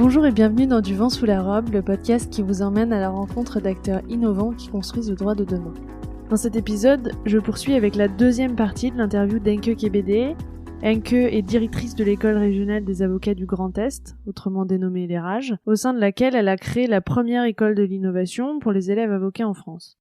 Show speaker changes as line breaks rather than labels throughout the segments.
Bonjour et bienvenue dans Du vent sous la robe, le podcast qui vous emmène à la rencontre d'acteurs innovants qui construisent le droit de demain. Dans cet épisode, je poursuis avec la deuxième partie de l'interview d'Enke Kebede. Enke est directrice de l'école régionale des avocats du Grand Est, autrement dénommée l'ERAGE, au sein de laquelle elle a créé la première école de l'innovation pour les élèves avocats en France.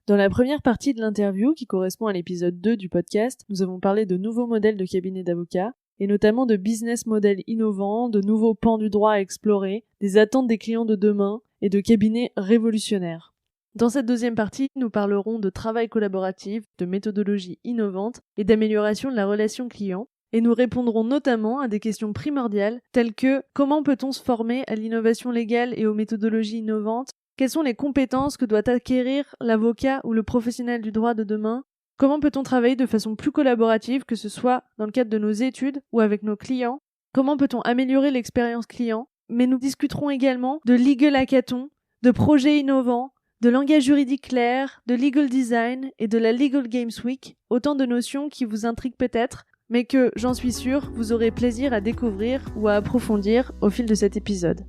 Dans la première partie de l'interview, qui correspond à l'épisode 2 du podcast, nous avons parlé de nouveaux modèles de cabinets d'avocats, et notamment de business models innovants, de nouveaux pans du droit à explorer, des attentes des clients de demain et de cabinets révolutionnaires. Dans cette deuxième partie, nous parlerons de travail collaboratif, de méthodologies innovantes et d'amélioration de la relation client, et nous répondrons notamment à des questions primordiales telles que comment peut-on se former à l'innovation légale et aux méthodologies innovantes? Quelles sont les compétences que doit acquérir l'avocat ou le professionnel du droit de demain? Comment peut-on travailler de façon plus collaborative, que ce soit dans le cadre de nos études ou avec nos clients? Comment peut-on améliorer l'expérience client? Mais nous discuterons également de legal hackathon, de projets innovants, de langage juridique clair, de legal design et de la Legal Games Week, autant de notions qui vous intriguent peut-être, mais que, j'en suis sûre, vous aurez plaisir à découvrir ou à approfondir au fil de cet épisode.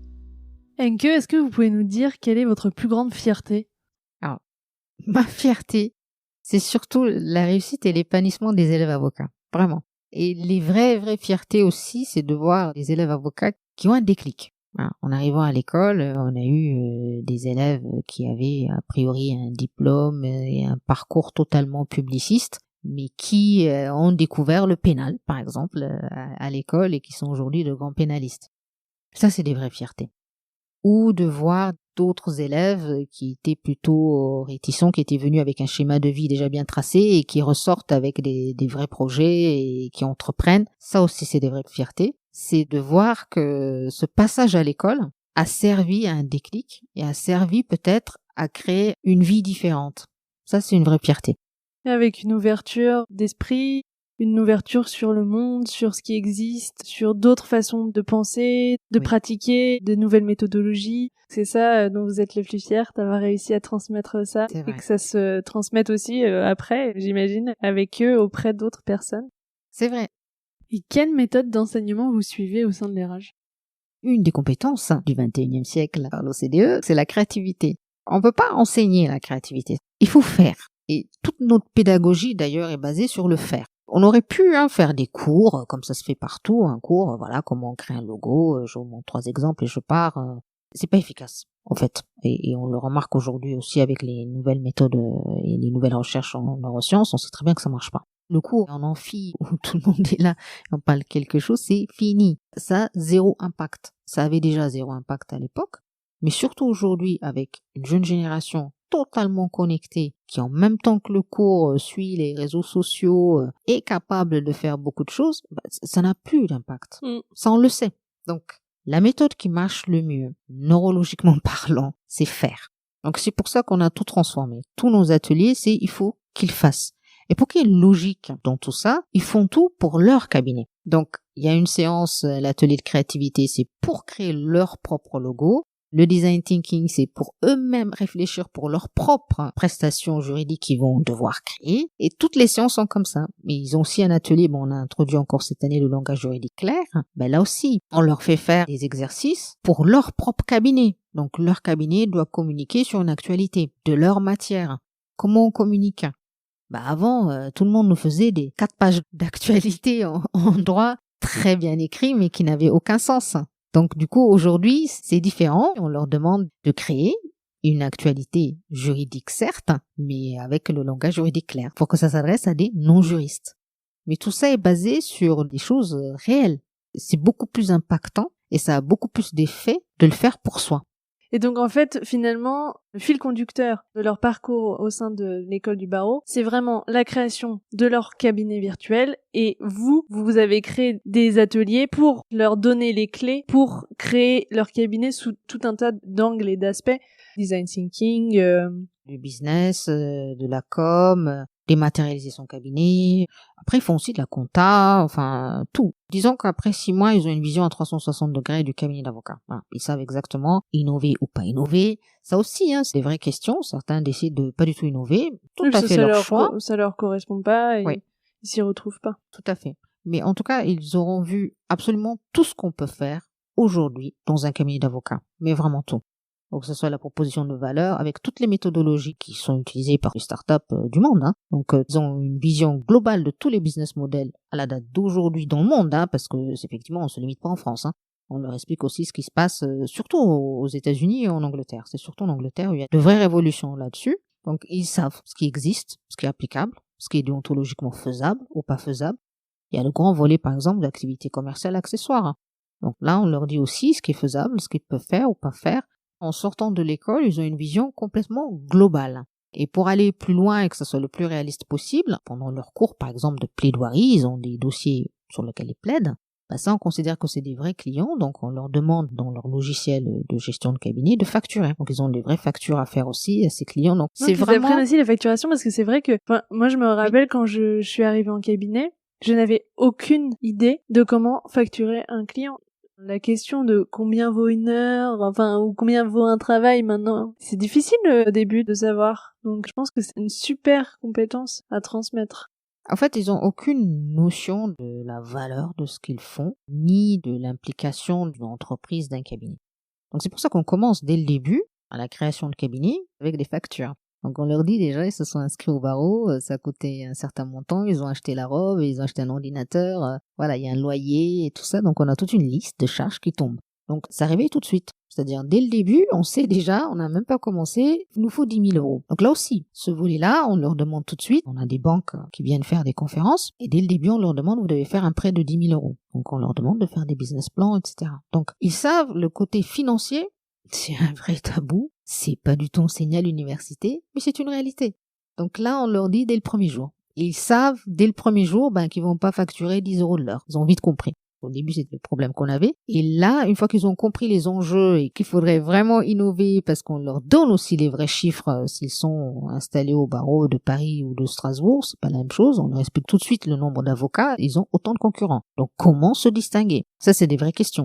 Enke, est-ce que vous pouvez nous dire quelle est votre plus grande fierté?
Alors, ma fierté, c'est surtout la réussite et l'épanouissement des élèves avocats. Vraiment. Et les vraies fiertés aussi, c'est de voir des élèves avocats qui ont un déclic. Voilà. En arrivant à l'école, on a eu des élèves qui avaient a priori un diplôme et un parcours totalement publiciste, mais qui ont découvert le pénal, par exemple, à l'école et qui sont aujourd'hui de grands pénalistes. Ça, c'est des vraies fiertés. Ou de voir d'autres élèves qui étaient plutôt réticents, qui étaient venus avec un schéma de vie déjà bien tracé et qui ressortent avec des vrais projets et qui entreprennent. Ça aussi, c'est des vraies fiertés. C'est de voir que ce passage à l'école a servi à un déclic et a servi peut-être à créer une vie différente. Ça, c'est une vraie fierté.
Avec une ouverture d'esprit, une ouverture sur le monde, sur ce qui existe, sur d'autres façons de penser, de pratiquer, de nouvelles méthodologies. C'est ça dont vous êtes le plus fier, d'avoir réussi à transmettre ça et que ça se transmette aussi après, j'imagine, avec eux auprès d'autres personnes.
C'est vrai.
Et quelle méthode d'enseignement vous suivez au sein de l'ERAGE?
Une des compétences du 21e siècle par l'OCDE, c'est la créativité. On ne peut pas enseigner la créativité. Il faut faire. Et toute notre pédagogie, d'ailleurs, est basée sur le faire. On aurait pu faire des cours, comme ça se fait partout, un cours, voilà, comment on crée un logo, je vous montre 3 exemples et je pars. C'est pas efficace, en fait. Et on le remarque aujourd'hui aussi avec les nouvelles méthodes et les nouvelles recherches en neurosciences, on sait très bien que ça marche pas. Le cours en amphi où tout le monde est là, on parle quelque chose, c'est fini. Ça a 0 impact. Ça avait déjà 0 impact à l'époque, mais surtout aujourd'hui avec une jeune génération totalement connectée, qui en même temps que le cours suit les réseaux sociaux, est capable de faire beaucoup de choses, ça n'a plus d'impact. Ça, on le sait. Donc, la méthode qui marche le mieux, neurologiquement parlant, c'est faire. Donc, c'est pour ça qu'on a tout transformé. Tous nos ateliers, c'est il faut qu'ils fassent. Et pour qu'il y ait une logique dans tout ça, ils font tout pour leur cabinet. Donc, il y a une séance, l'atelier de créativité, c'est pour créer leur propre logo. Le design thinking, c'est pour eux-mêmes réfléchir pour leurs propres prestations juridiques qu'ils vont devoir créer. Et toutes les séances sont comme ça. Mais ils ont aussi un atelier, on a introduit encore cette année le langage juridique clair. Là aussi, on leur fait faire des exercices pour leur propre cabinet. Donc leur cabinet doit communiquer sur une actualité de leur matière. Comment on communique? Avant, tout le monde nous faisait des 4 pages d'actualité en droit très bien écrits, mais qui n'avaient aucun sens. Donc, du coup, aujourd'hui, c'est différent. On leur demande de créer une actualité juridique, certes, mais avec le langage juridique clair, pour que ça s'adresse à des non-juristes. Mais tout ça est basé sur des choses réelles. C'est beaucoup plus impactant et ça a beaucoup plus d'effet de le faire pour soi.
Et donc, en fait, finalement, le fil conducteur de leur parcours au sein de l'école du barreau, c'est vraiment la création de leur cabinet virtuel. Et vous avez créé des ateliers pour leur donner les clés pour créer leur cabinet sous tout un tas d'angles et d'aspects. Design thinking,
du business, de la com, dématérialiser son cabinet. Après, ils font aussi de la compta, enfin, tout. Disons qu'après 6 mois, ils ont une vision à 360 degrés du cabinet d'avocat. Voilà. Ils savent exactement innover ou pas innover. Ça aussi, c'est des vraies questions. Certains décident de pas du tout innover. Tout à fait leur choix.
Ça leur correspond pas et ils s'y retrouvent pas.
Tout à fait. Mais en tout cas, ils auront vu absolument tout ce qu'on peut faire aujourd'hui dans un cabinet d'avocats, mais vraiment tout. Donc, que ce soit la proposition de valeur avec toutes les méthodologies qui sont utilisées par les startups du monde. Hein. Donc, ils ont une vision globale de tous les business models à la date d'aujourd'hui dans le monde, hein, parce que effectivement, on se limite pas en France. Hein. On leur explique aussi ce qui se passe, surtout aux États-Unis et en Angleterre. C'est surtout en Angleterre où il y a de vraies révolutions là-dessus. Donc, ils savent ce qui existe, ce qui est applicable, ce qui est déontologiquement faisable ou pas faisable. Il y a le grand volet, par exemple, d'activités commerciales accessoires. Hein. Donc là, on leur dit aussi ce qui est faisable, ce qu'ils peuvent faire ou pas faire. En sortant de l'école, ils ont une vision complètement globale. Et pour aller plus loin et que ce soit le plus réaliste possible, pendant leur cours, par exemple, de plaidoirie, ils ont des dossiers sur lesquels ils plaident. Ça, on considère que c'est des vrais clients, donc on leur demande dans leur logiciel de gestion de cabinet de facturer. Donc ils ont des vraies factures à faire aussi à ces clients. Donc c'est vraiment...
Ils apprennent aussi la facturation parce que c'est vrai que, moi je me rappelle quand je suis arrivée en cabinet, je n'avais aucune idée de comment facturer un client. La question de combien vaut une heure, ou combien vaut un travail maintenant, c'est difficile au début de savoir. Donc je pense que c'est une super compétence à transmettre.
En fait, ils ont aucune notion de la valeur de ce qu'ils font, ni de l'implication d'une entreprise, d'un cabinet. Donc c'est pour ça qu'on commence dès le début, à la création de cabinet, avec des factures. Donc on leur dit déjà, ils se sont inscrits au barreau, ça coûtait un certain montant, ils ont acheté la robe, ils ont acheté un ordinateur, voilà, il y a un loyer et tout ça, donc on a toute une liste de charges qui tombent. Donc ça réveille tout de suite. C'est-à-dire, dès le début, on sait déjà, on n'a même pas commencé, il nous faut 10 000 euros. Donc là aussi, ce volet-là, on leur demande tout de suite, on a des banques qui viennent faire des conférences, et dès le début, on leur demande, vous devez faire un prêt de 10 000 euros. Donc on leur demande de faire des business plans, etc. Donc ils savent le côté financier, c'est un vrai tabou, c'est pas du tout enseigné à l'université, mais c'est une réalité. Donc là, on leur dit dès le premier jour. Et ils savent dès le premier jour qu'ils vont pas facturer 10 euros de l'heure. Ils ont vite compris. Au début, c'était le problème qu'on avait. Et là, une fois qu'ils ont compris les enjeux et qu'il faudrait vraiment innover parce qu'on leur donne aussi les vrais chiffres s'ils sont installés au barreau de Paris ou de Strasbourg, c'est pas la même chose. On leur explique tout de suite le nombre d'avocats. Ils ont autant de concurrents. Donc, comment se distinguer? Ça, c'est des vraies questions.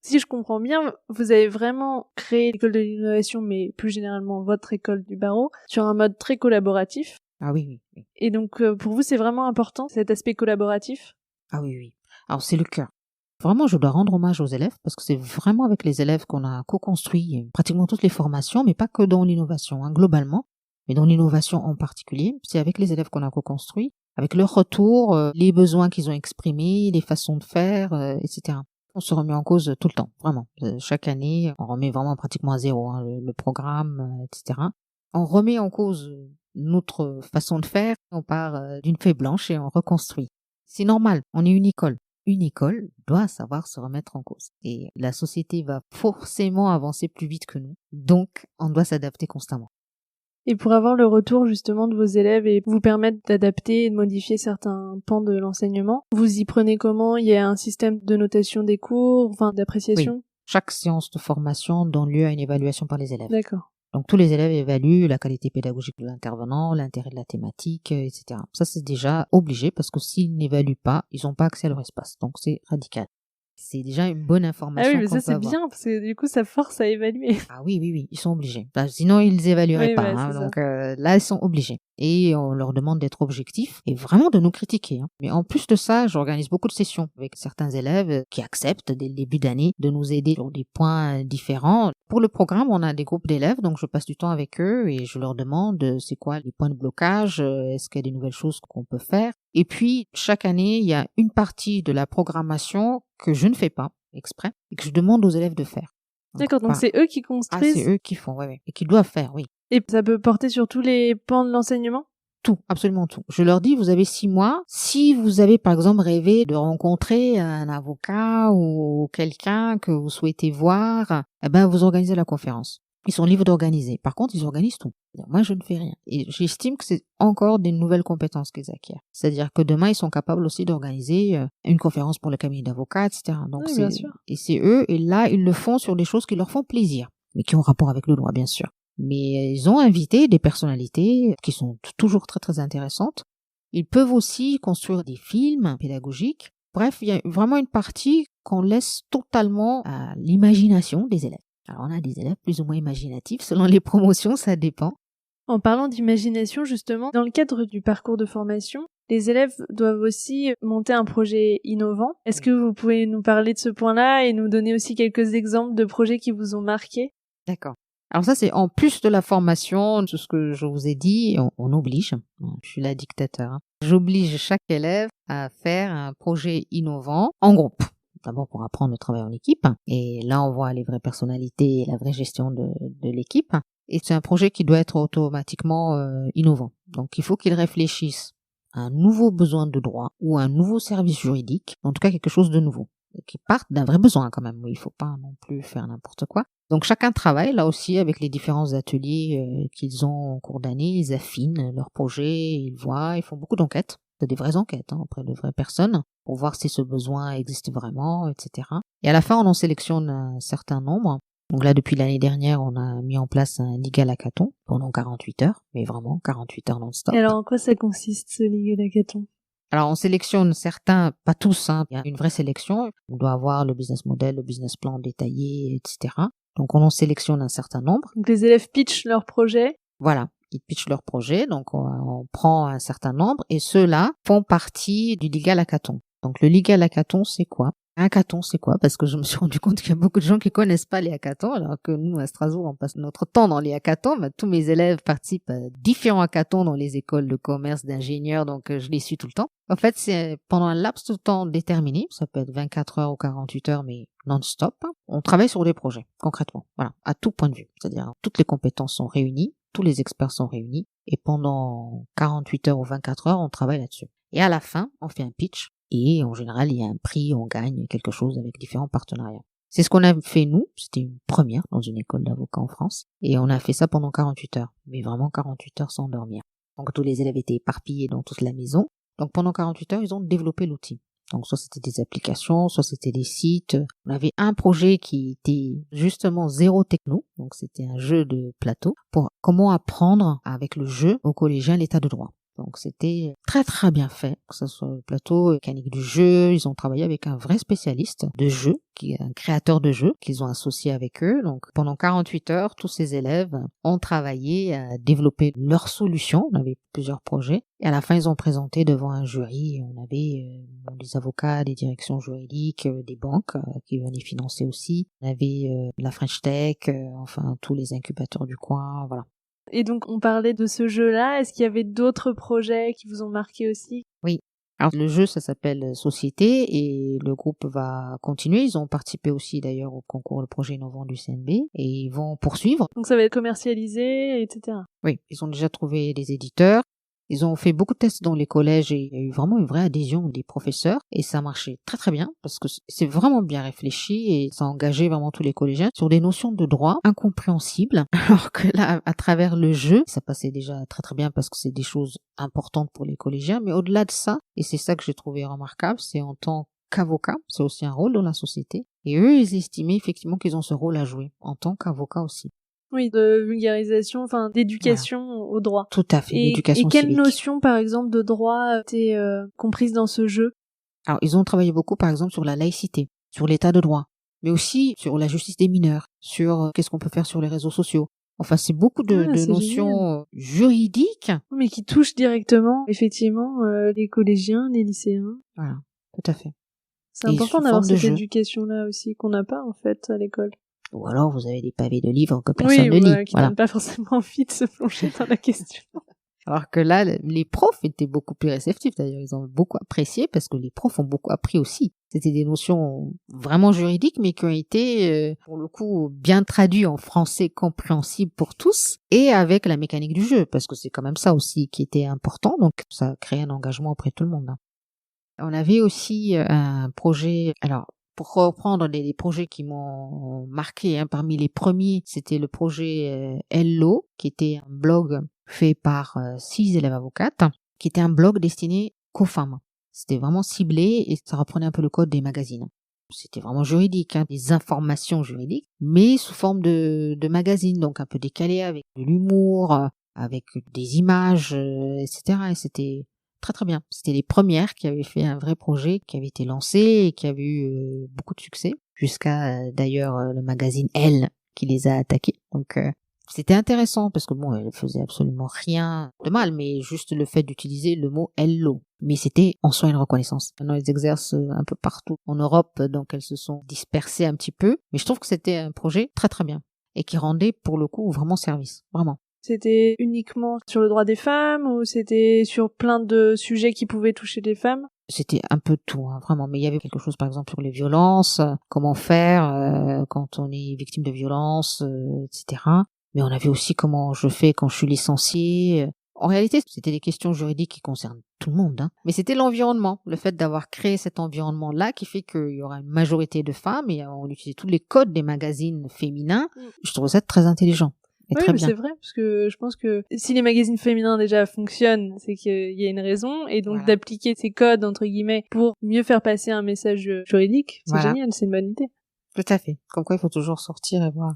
Si je comprends bien, vous avez vraiment créé l'école de l'innovation, mais plus généralement votre école du barreau, sur un mode très collaboratif.
Ah oui.
Et donc, pour vous, c'est vraiment important, cet aspect collaboratif?
Ah oui. Alors, c'est le cœur. Vraiment, je dois rendre hommage aux élèves parce que c'est vraiment avec les élèves qu'on a co-construit pratiquement toutes les formations, mais pas que dans l'innovation, globalement, mais dans l'innovation en particulier. C'est avec les élèves qu'on a co-construit, avec leur retour, les besoins qu'ils ont exprimés, les façons de faire, etc. On se remet en cause tout le temps, vraiment. Chaque année, on remet vraiment pratiquement à zéro le programme, etc. On remet en cause notre façon de faire, on part d'une feuille blanche et on reconstruit. C'est normal, on est une école. Une école doit savoir se remettre en cause. Et la société va forcément avancer plus vite que nous. Donc, on doit s'adapter constamment.
Et pour avoir le retour justement de vos élèves et vous permettre d'adapter et de modifier certains pans de l'enseignement, vous y prenez comment? Il y a un système de notation des cours, d'appréciation?
Oui. Chaque séance de formation donne lieu à une évaluation par les élèves.
D'accord.
Donc tous les élèves évaluent la qualité pédagogique de l'intervenant, l'intérêt de la thématique, etc. Ça c'est déjà obligé parce que s'ils n'évaluent pas, ils n'ont pas accès à leur espace. Donc c'est radical. C'est déjà une bonne information.
Ah oui, mais ça c'est bien parce que du coup ça force à évaluer.
Ah oui, ils sont obligés. Sinon ils évalueraient pas. Donc là ils sont obligés. Et on leur demande d'être objectifs et vraiment de nous critiquer. Mais en plus de ça, j'organise beaucoup de sessions avec certains élèves qui acceptent dès le début d'année de nous aider sur des points différents. Pour le programme, on a des groupes d'élèves, donc je passe du temps avec eux et je leur demande c'est quoi les points de blocage, est-ce qu'il y a des nouvelles choses qu'on peut faire. Et puis chaque année, il y a une partie de la programmation que je ne fais pas exprès et que je demande aux élèves de faire.
D'accord, donc c'est eux qui construisent.
Ah, c'est eux qui font, ouais, et qui doivent faire, oui.
Et ça peut porter sur tous les pans de l'enseignement?
Tout, absolument tout. Je leur dis, vous avez 6 mois. Si vous avez, par exemple, rêvé de rencontrer un avocat ou quelqu'un que vous souhaitez voir, vous organisez la conférence. Ils sont libres d'organiser. Par contre, ils organisent tout. Moi, je ne fais rien. Et j'estime que c'est encore des nouvelles compétences qu'ils acquièrent. C'est-à-dire que demain, ils sont capables aussi d'organiser une conférence pour le cabinet d'avocats, etc. Donc,
oui, bien sûr.
Et c'est eux. Et là, ils le font sur des choses qui leur font plaisir, mais qui ont rapport avec le droit, bien sûr. Mais ils ont invité des personnalités qui sont toujours très, très intéressantes. Ils peuvent aussi construire des films pédagogiques. Bref, il y a vraiment une partie qu'on laisse totalement à l'imagination des élèves. Alors, on a des élèves plus ou moins imaginatifs. Selon les promotions, ça dépend.
En parlant d'imagination, justement, dans le cadre du parcours de formation, Les élèves doivent aussi monter un projet innovant. Est-ce que vous pouvez nous parler de ce point-là et nous donner aussi quelques exemples de projets qui vous ont marqué?
D'accord. Alors ça, c'est en plus de la formation, de ce que je vous ai dit, on oblige, je suis la dictateur, j'oblige chaque élève à faire un projet innovant en groupe. D'abord pour apprendre le travail en équipe, et là on voit les vraies personnalités et la vraie gestion de l'équipe. Et c'est un projet qui doit être automatiquement innovant. Donc il faut qu'ils réfléchissent à un nouveau besoin de droit ou un nouveau service juridique, en tout cas quelque chose de nouveau, qui partent d'un vrai besoin quand même. Il ne faut pas non plus faire n'importe quoi. Donc chacun travaille là aussi avec les différents ateliers qu'ils ont en cours d'année, ils affinent leur projet, ils voient, ils font beaucoup d'enquêtes, c'est des vraies enquêtes auprès de vraies personnes pour voir si ce besoin existe vraiment, etc. Et à la fin, on en sélectionne un certain nombre. Donc là, depuis l'année dernière, on a mis en place un Legal Hackathon pendant 48 heures, mais vraiment 48 heures non-stop.
Et alors en quoi ça consiste ce Legal Hackathon?
Alors on sélectionne certains, pas tous, il y a une vraie sélection. On doit avoir le business model, le business plan détaillé, etc. Donc on en sélectionne un certain nombre.
Donc les élèves pitchent leur projet.
Voilà, ils pitchent leur projet, donc on prend un certain nombre et ceux-là font partie du Legal Hackathon. Donc le Legal Hackathon, c'est quoi? Un hackathon, c'est quoi? Parce que je me suis rendu compte qu'il y a beaucoup de gens qui connaissent pas les hackathons, alors que nous, à Strasbourg, on passe notre temps dans les hackathons. Tous mes élèves participent à différents hackathons dans les écoles de commerce, d'ingénieurs, donc je les suis tout le temps. En fait, c'est pendant un laps de temps déterminé, ça peut être 24 heures ou 48 heures, mais non-stop. On travaille sur des projets, concrètement. Voilà, à tout point de vue. C'est-à-dire, toutes les compétences sont réunies, tous les experts sont réunis, et pendant 48 heures ou 24 heures, on travaille là-dessus. Et à la fin, on fait un pitch. Et en général, il y a un prix, on gagne quelque chose avec différents partenariats. C'est ce qu'on a fait nous, c'était une première dans une école d'avocats en France, et on a fait ça pendant 48 heures, mais vraiment 48 heures sans dormir. Donc tous les élèves étaient éparpillés dans toute la maison, donc pendant 48 heures, ils ont développé l'outil. Donc soit c'était des applications, soit c'était des sites. On avait un projet qui était justement zéro techno, donc c'était un jeu de plateau, pour comment apprendre avec le jeu aux collégiens l'état de droit. Donc c'était très très bien fait, que ce soit le plateau mécanique du jeu. Ils ont travaillé avec un vrai spécialiste de jeu, qui est un créateur de jeux qu'ils ont associé avec eux. Donc pendant 48 heures, tous ces élèves ont travaillé à développer leurs solutions. On avait plusieurs projets. Et à la fin, ils ont présenté devant un jury. On avait des avocats, des directions juridiques, des banques qui venaient financer aussi. On avait la French Tech, enfin tous les incubateurs du coin, voilà.
Et donc, on parlait de ce jeu-là. Est-ce qu'il y avait d'autres projets qui vous ont marqué aussi?
Oui. Alors, le jeu, ça s'appelle Société et le groupe va continuer. Ils ont participé aussi d'ailleurs au concours Le Projet Innovant du CNB et ils vont poursuivre.
Donc, ça va être commercialisé, etc.
Oui, ils ont déjà trouvé des éditeurs. Ils ont fait beaucoup de tests dans les collèges et il y a eu vraiment une vraie adhésion des professeurs et ça marchait très très bien parce que c'est vraiment bien réfléchi et ça a engagé vraiment tous les collégiens sur des notions de droit incompréhensibles alors que là, à travers le jeu, ça passait déjà très très bien parce que c'est des choses importantes pour les collégiens, mais au-delà de ça, et c'est ça que j'ai trouvé remarquable, c'est en tant qu'avocat, c'est aussi un rôle dans la société et eux, ils estimaient effectivement qu'ils ont ce rôle à jouer en tant qu'avocat aussi.
Oui, de vulgarisation, enfin d'éducation au droit.
Tout à fait, d'éducation
civique. Et quelles
civique.
notions, par exemple, de droit étaient comprises dans ce jeu?
Alors, ils ont travaillé beaucoup, par exemple, sur la laïcité, sur l'état de droit, mais aussi sur la justice des mineurs, sur qu'est-ce qu'on peut faire sur les réseaux sociaux. Enfin, c'est beaucoup de notions juridiques.
Mais qui touchent directement, effectivement, les collégiens, les lycéens.
Voilà, tout à fait.
C'est important d'avoir cette éducation-là aussi, qu'on n'a pas, en fait, à l'école.
Ou alors, vous avez des pavés de livres que personne ne lit.
Qui donnent pas forcément envie de se plonger dans la question.
Alors que là, les profs étaient beaucoup plus réceptifs. D'ailleurs, ils ont beaucoup apprécié parce que les profs ont beaucoup appris aussi. C'était des notions vraiment juridiques, mais qui ont été, pour le coup, bien traduites en français compréhensible pour tous et avec la mécanique du jeu, parce que c'est quand même ça aussi qui était important. Donc, ça a créé un engagement auprès de tout le monde. On avait aussi un projet, alors, pour reprendre les projets qui m'ont marqué, parmi les premiers, c'était le projet Hello, qui était un blog fait par 6 élèves avocates, qui était un blog destiné qu'aux femmes. C'était vraiment ciblé et ça reprenait un peu le code des magazines. C'était vraiment juridique, des informations juridiques, mais sous forme de magazine, donc un peu décalé, avec de l'humour, avec des images, etc. Et c'était très très bien. C'était les premières qui avaient fait un vrai projet qui avait été lancé et qui avait eu beaucoup de succès, jusqu'à d'ailleurs le magazine Elle qui les a attaqués. Donc C'était intéressant parce que bon, elle faisait absolument rien de mal, mais juste le fait d'utiliser le mot hello. Mais c'était en soi une reconnaissance. Maintenant, elles exercent un peu partout en Europe, donc elles se sont dispersées un petit peu. Mais je trouve que c'était un projet très très bien et qui rendait pour le coup vraiment service, vraiment.
C'était uniquement sur le droit des femmes ou c'était sur plein de sujets qui pouvaient toucher les femmes?
C'était un peu tout, hein, vraiment. Mais il y avait quelque chose, par exemple, sur les violences, comment faire quand on est victime de violences, etc. Mais on avait aussi comment je fais quand je suis licenciée. En réalité, c'était des questions juridiques qui concernent tout le monde, hein. Mais c'était l'environnement, le fait d'avoir créé cet environnement-là qui fait qu'il y aura une majorité de femmes et on utilisait tous les codes des magazines féminins. Je trouvais ça très intelligent. Et
Oui,
très
mais
bien.
c'est vrai, parce que je pense que si les magazines féminins déjà fonctionnent, c'est qu'il y a une raison, et donc
Voilà.
d'appliquer ces codes, entre guillemets, pour mieux faire passer un message juridique, c'est
Voilà.
génial, c'est une bonne idée.
Tout à fait. Comme quoi, il faut toujours sortir et voir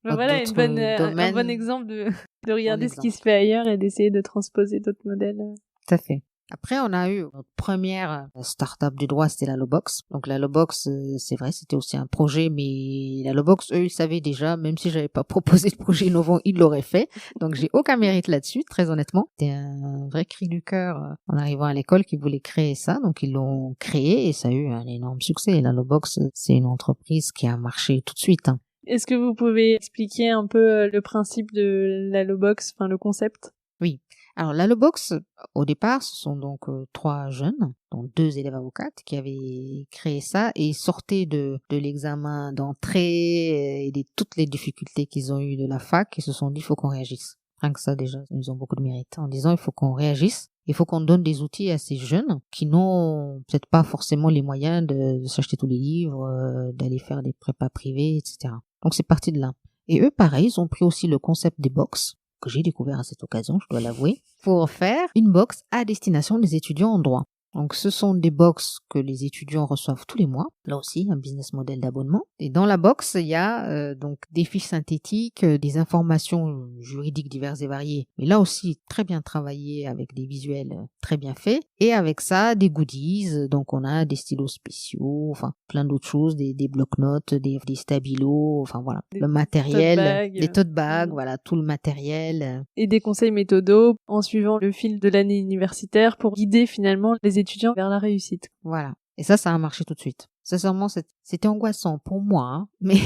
Ben
dans
voilà,
d'autres
un bon
domaines.
exemple de regarder ce qui
exemple.
se fait ailleurs et d'essayer de transposer d'autres modèles.
Tout à fait. Après, on a eu notre première start-up du droit, c'était la Lobox. Donc la Lobox, c'est vrai, c'était aussi un projet, mais la Lobox, eux, ils savaient déjà, même si j'avais pas proposé le projet innovant, ils l'auraient fait. Donc j'ai aucun mérite là-dessus, très honnêtement. C'était un vrai cri du cœur en arrivant à l'école qu'ils voulaient créer ça, donc ils l'ont créé et ça a eu un énorme succès. La Lobox, c'est une entreprise qui a marché tout de suite, hein.
Est-ce que vous pouvez expliquer un peu le principe de la Lobox, enfin le concept?
Oui. Alors, la Lobox, au départ, ce sont donc 3 jeunes, dont 2 élèves avocates, qui avaient créé ça et sortaient de l'examen d'entrée et de toutes les difficultés qu'ils ont eues de la fac et se sont dit, il faut qu'on réagisse. Rien que ça, déjà, ils ont beaucoup de mérite en disant, il faut qu'on réagisse. Il faut qu'on donne des outils à ces jeunes qui n'ont peut-être pas forcément les moyens de s'acheter tous les livres, d'aller faire des prépas privés, etc. Donc, c'est parti de là. Et eux, pareil, ils ont pris aussi le concept des box, que j'ai découvert à cette occasion, je dois l'avouer, pour faire une box à destination des étudiants en droit. Donc, ce sont des box que les étudiants reçoivent tous les mois. Là aussi, un business model d'abonnement. Et dans la box, il y a donc des fiches synthétiques, des informations juridiques diverses et variées. Mais là aussi, très bien travaillé avec des visuels très bien faits. Et avec ça, des goodies. Donc, on a des stylos spéciaux, enfin, plein d'autres choses, des bloc-notes, des stabilos, enfin voilà. Le matériel, des tote bags, voilà, tout le matériel.
Et des conseils méthodaux en suivant le fil de l'année universitaire pour guider finalement les étudiants vers la réussite.
Voilà. Et ça a marché tout de suite. Sincèrement, c'était angoissant pour moi, hein. Mais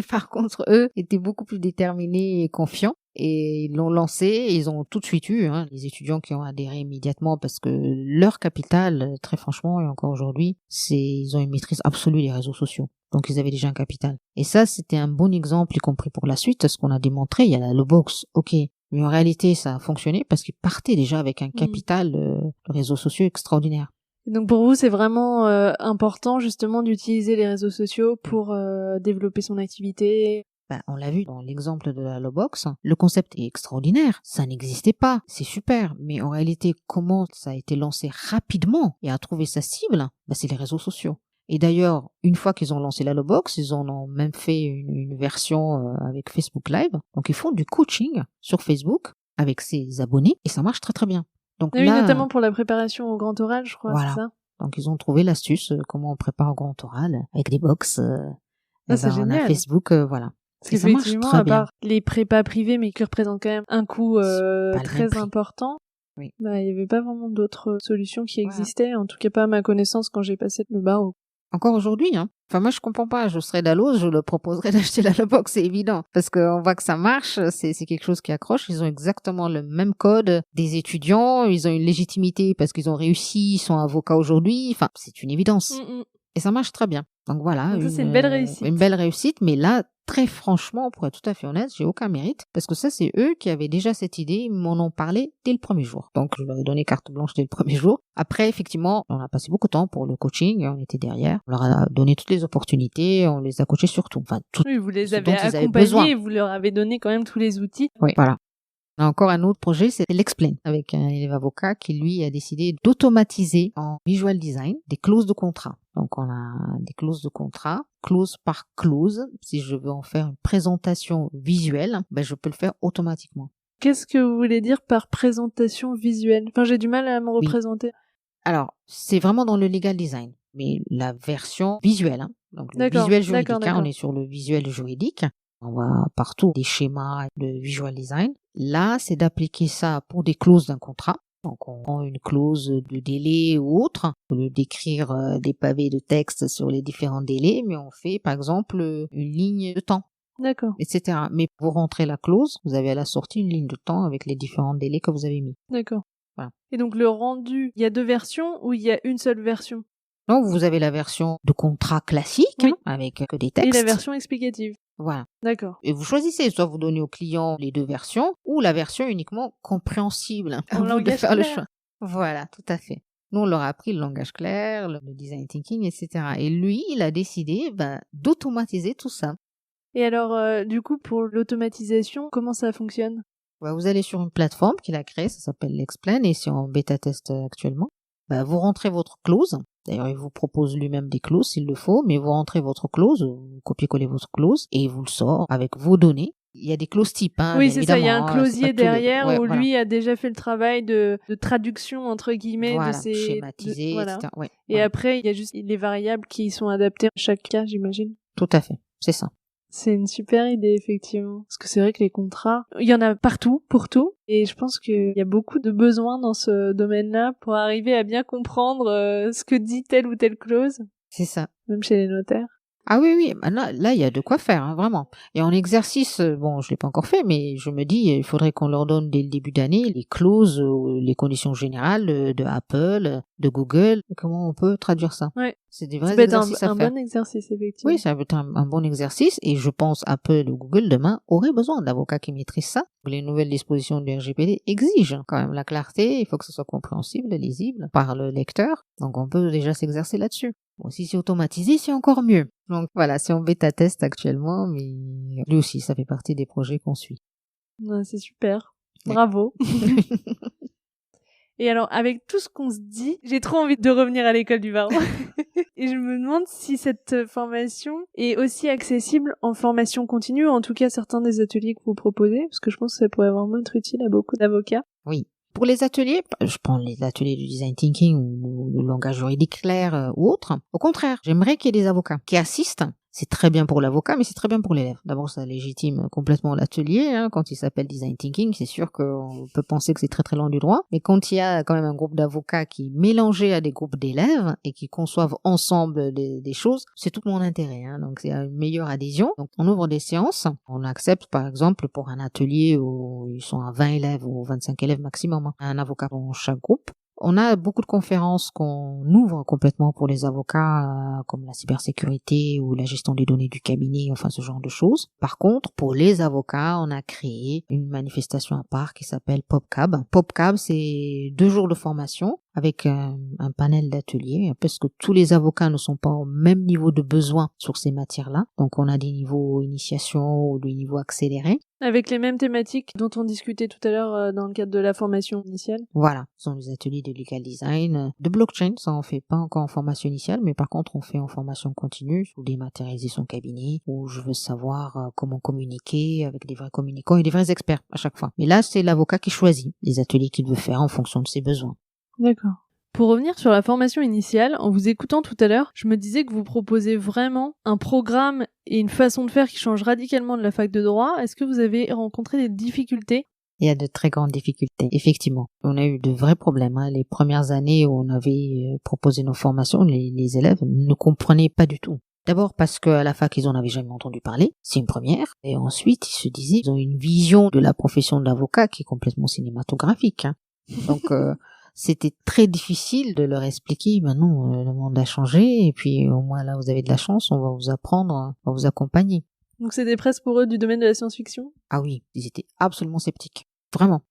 par contre, eux étaient beaucoup plus déterminés et confiants. Et ils l'ont lancé et ils ont tout de suite eu les étudiants qui ont adhéré immédiatement parce que leur capital, très franchement, et encore aujourd'hui, ils ont une maîtrise absolue des réseaux sociaux. Donc ils avaient déjà un capital. Et ça, c'était un bon exemple, y compris pour la suite, ce qu'on a démontré. Il y a la Lobox, ok. Mais en réalité, ça a fonctionné parce qu'ils partaient déjà avec un capital de réseaux sociaux extraordinaire.
Et donc pour vous, c'est vraiment important justement d'utiliser les réseaux sociaux pour développer son activité.
On l'a vu dans l'exemple de la Lobox, le concept est extraordinaire, ça n'existait pas, c'est super, mais en réalité, comment ça a été lancé rapidement et a trouvé sa cible, c'est les réseaux sociaux. Et d'ailleurs, une fois qu'ils ont lancé la Lobox, ils en ont même fait une version avec Facebook Live, donc ils font du coaching sur Facebook avec ses abonnés et ça marche très très bien. Donc
oui,
là,
notamment pour la préparation au grand oral, je crois,
voilà.
c'est ça?
Donc ils ont trouvé l'astuce, comment on prépare au grand oral avec des box.
C'est génial.
On a Facebook, voilà.
Parce qu'effectivement, à part les prépas privés, mais qui représentent quand même un coût très important,
oui.
Il n'y avait pas vraiment d'autres solutions qui existaient, en tout cas pas à ma connaissance quand j'ai passé le barreau.
Encore aujourd'hui, hein. Enfin, moi, je comprends pas. Je serais Dalloz, je le proposerais d'acheter la Lobox, c'est évident. Parce qu'on voit que ça marche, c'est quelque chose qui accroche. Ils ont exactement le même code des étudiants. Ils ont une légitimité parce qu'ils ont réussi, ils sont avocats aujourd'hui. Enfin, c'est une évidence. Et ça marche très bien. Donc voilà.
Donc ça, c'est une belle réussite.
Une belle réussite, mais là, très franchement, pour être tout à fait honnête, j'ai aucun mérite. Parce que ça, c'est eux qui avaient déjà cette idée, ils m'en ont parlé dès le premier jour. Donc, je leur ai donné carte blanche dès le premier jour. Après, effectivement, on a passé beaucoup de temps pour le coaching, on était derrière. On leur a donné toutes les opportunités, on les a coachés sur tout. Enfin, tout.
Oui, vous les avez accompagnés et vous leur avez donné quand même tous les outils.
Oui, voilà. On a encore un autre projet, c'est l'Explain, avec un élève avocat qui, lui, a décidé d'automatiser en visual design des clauses de contrat. Donc, on a des clauses de contrat, clause par clause. Si je veux en faire une présentation visuelle, je peux le faire automatiquement.
Qu'est-ce que vous voulez dire par présentation visuelle? Enfin, j'ai du mal à me représenter.
Alors, c'est vraiment dans le legal design, mais la version visuelle. Donc, le visuel juridique, on est sur le visuel juridique. On voit partout des schémas de visual design. Là, c'est d'appliquer ça pour des clauses d'un contrat. Donc, on prend une clause de délai ou autre, au lieu d'écrire des pavés de texte sur les différents délais, mais on fait, par exemple, une ligne de temps,
D'accord,
etc. Mais pour rentrer la clause, vous avez à la sortie une ligne de temps avec les différents délais que vous avez mis.
d'accord.
Voilà.
Et donc le rendu, il y a 2 versions ou il y a une seule version?
Donc, vous avez la version de contrat classique,
Oui.
avec que des
Et
textes.
la version explicative?
Voilà.
D'accord.
Et vous choisissez, soit vous donnez au client les 2 versions, ou la version uniquement compréhensible. À
En
vous de
langage
faire le
clair.
choix. Voilà, tout à fait. Nous, on leur a appris le langage clair, le design thinking, etc. Et lui, il a décidé d'automatiser tout ça.
Et alors, du coup, pour l'automatisation, comment ça fonctionne?
Vous allez sur une plateforme qu'il a créée, ça s'appelle l'Explain, et c'est en bêta-test actuellement. Vous rentrez votre clause. D'ailleurs, il vous propose lui-même des clauses s'il le faut, mais vous rentrez votre clause, vous copiez-collez votre clause, et il vous le sort avec vos données. Il y a des clauses types,
Oui,
bien
c'est ça, il y a un
évidemment. C'est
closier
pas tous les-
derrière
Ouais,
où
voilà.
lui a déjà fait le travail de traduction, entre guillemets, de
Voilà,
ces...
schématisé,
voilà.
etc. Ouais,
Et
voilà.
après, il y a juste les variables qui sont adaptées à chaque cas, j'imagine.
Tout à fait, c'est ça.
C'est une super idée, effectivement. Parce que c'est vrai que les contrats, il y en a partout, pour tout. Et je pense qu'il y a beaucoup de besoins dans ce domaine-là pour arriver à bien comprendre ce que dit telle ou telle clause,
C'est ça.
même chez les notaires.
Ah oui, oui, là, il y a de quoi faire, vraiment. Et en exercice, bon, je l'ai pas encore fait, mais je me dis, il faudrait qu'on leur donne dès le début d'année les clauses, les conditions générales de Apple, de Google. Comment on peut traduire ça?
Ouais.
C'est des
Ça
vrais
peut être
exercices à
un
faire.
bon exercice, effectivement.
Oui, ça peut être un bon exercice, et je pense Apple ou Google demain auraient besoin d'avocats qui maîtrisent ça. Les nouvelles dispositions du RGPD exigent quand même la clarté, il faut que ce soit compréhensible, lisible par le lecteur, donc on peut déjà s'exercer là-dessus. Bon, si c'est automatisé, c'est encore mieux. Donc voilà, c'est en bêta-test actuellement, mais lui aussi, ça fait partie des projets qu'on suit.
Ouais, c'est super.
Ouais.
Bravo. Et alors, avec tout ce qu'on se dit, j'ai trop envie de revenir à l'école du barreau. Et je me demande si cette formation est aussi accessible en formation continue, ou en tout cas certains des ateliers que vous proposez, parce que je pense que ça pourrait vraiment être utile à beaucoup d'avocats.
Oui. Pour les ateliers, je prends les ateliers du design thinking ou le langage juridique clair ou autre. Au contraire, j'aimerais qu'il y ait des avocats qui assistent. C'est très bien pour l'avocat, mais c'est très bien pour l'élève. D'abord, ça légitime complètement l'atelier. Quand il s'appelle design thinking, c'est sûr qu'on peut penser que c'est très très loin du droit. Mais quand il y a quand même un groupe d'avocats qui est mélangé à des groupes d'élèves et qui conçoivent ensemble des choses, c'est tout mon intérêt. Donc, c'est une meilleure adhésion. Donc, on ouvre des séances. On accepte, par exemple, pour un atelier où ils sont à 20 élèves ou 25 élèves maximum, un avocat dans chaque groupe. On a beaucoup de conférences qu'on ouvre complètement pour les avocats, comme la cybersécurité ou la gestion des données du cabinet, enfin ce genre de choses. Par contre, pour les avocats, on a créé une manifestation à part qui s'appelle PopCab. PopCab, c'est 2 jours de formation avec un panel d'ateliers, parce que tous les avocats ne sont pas au même niveau de besoin sur ces matières-là. Donc on a des niveaux initiation ou des niveaux accélérés.
Avec les mêmes thématiques dont on discutait tout à l'heure dans le cadre de la formation initiale.
Voilà, ce sont des ateliers de legal design, de blockchain, ça on fait pas encore en formation initiale, mais par contre on fait en formation continue, ou dématérialiser son cabinet, où je veux savoir comment communiquer avec des vrais communicants et des vrais experts à chaque fois. Mais là, c'est l'avocat qui choisit les ateliers qu'il veut faire en fonction de ses besoins.
D'accord. Pour revenir sur la formation initiale, en vous écoutant tout à l'heure, je me disais que vous proposez vraiment un programme et une façon de faire qui change radicalement de la fac de droit. Est-ce que vous avez rencontré des difficultés?
Il y a de très grandes difficultés, effectivement. On a eu de vrais problèmes. Les premières années où on avait proposé nos formations, les élèves ne comprenaient pas du tout. D'abord parce qu'à la fac, ils en avaient jamais entendu parler. C'est une première. Et ensuite, ils se disaient, ils ont une vision de la profession d'avocat qui est complètement cinématographique. Donc, c'était très difficile de leur expliquer, non, le monde a changé, et puis au moins là, vous avez de la chance, on va vous apprendre, on va vous accompagner.
Donc c'était presque pour eux du domaine de la science-fiction?
Ah oui, ils étaient absolument sceptiques. Vraiment.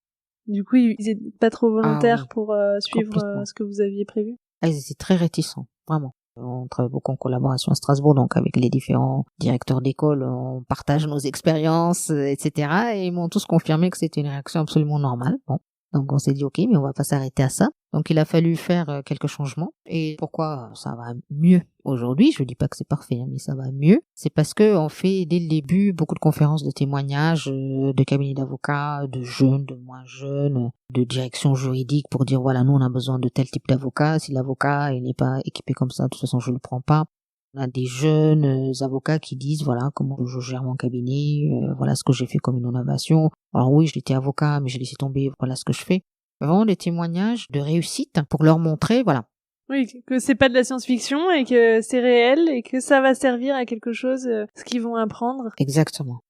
Du coup, ils étaient pas trop volontaires pour suivre ce que vous aviez prévu?
Ils étaient très réticents, vraiment. On travaille beaucoup en collaboration à Strasbourg, donc avec les différents directeurs d'école, on partage nos expériences, etc. Et ils m'ont tous confirmé que c'était une réaction absolument normale. Bon. Donc on s'est dit ok, mais on va pas s'arrêter à ça. Donc il a fallu faire quelques changements. Et pourquoi ça va mieux aujourd'hui? Je dis pas que c'est parfait, mais ça va mieux. C'est parce que on fait dès le début beaucoup de conférences de témoignages de cabinets d'avocats, de jeunes, de moins jeunes, de direction juridique pour dire voilà, nous on a besoin de tel type d'avocat. Si l'avocat il n'est pas équipé comme ça, de toute façon je le prends pas. On a des jeunes avocats qui disent voilà comment je gère mon cabinet, voilà ce que j'ai fait comme une innovation. Alors oui, j'étais avocat, mais j'ai laissé tomber, voilà ce que je fais. Vraiment des témoignages de réussite pour leur montrer, voilà.
Oui, que c'est pas de la science-fiction et que c'est réel et que ça va servir à quelque chose, ce qu'ils vont apprendre.
Exactement.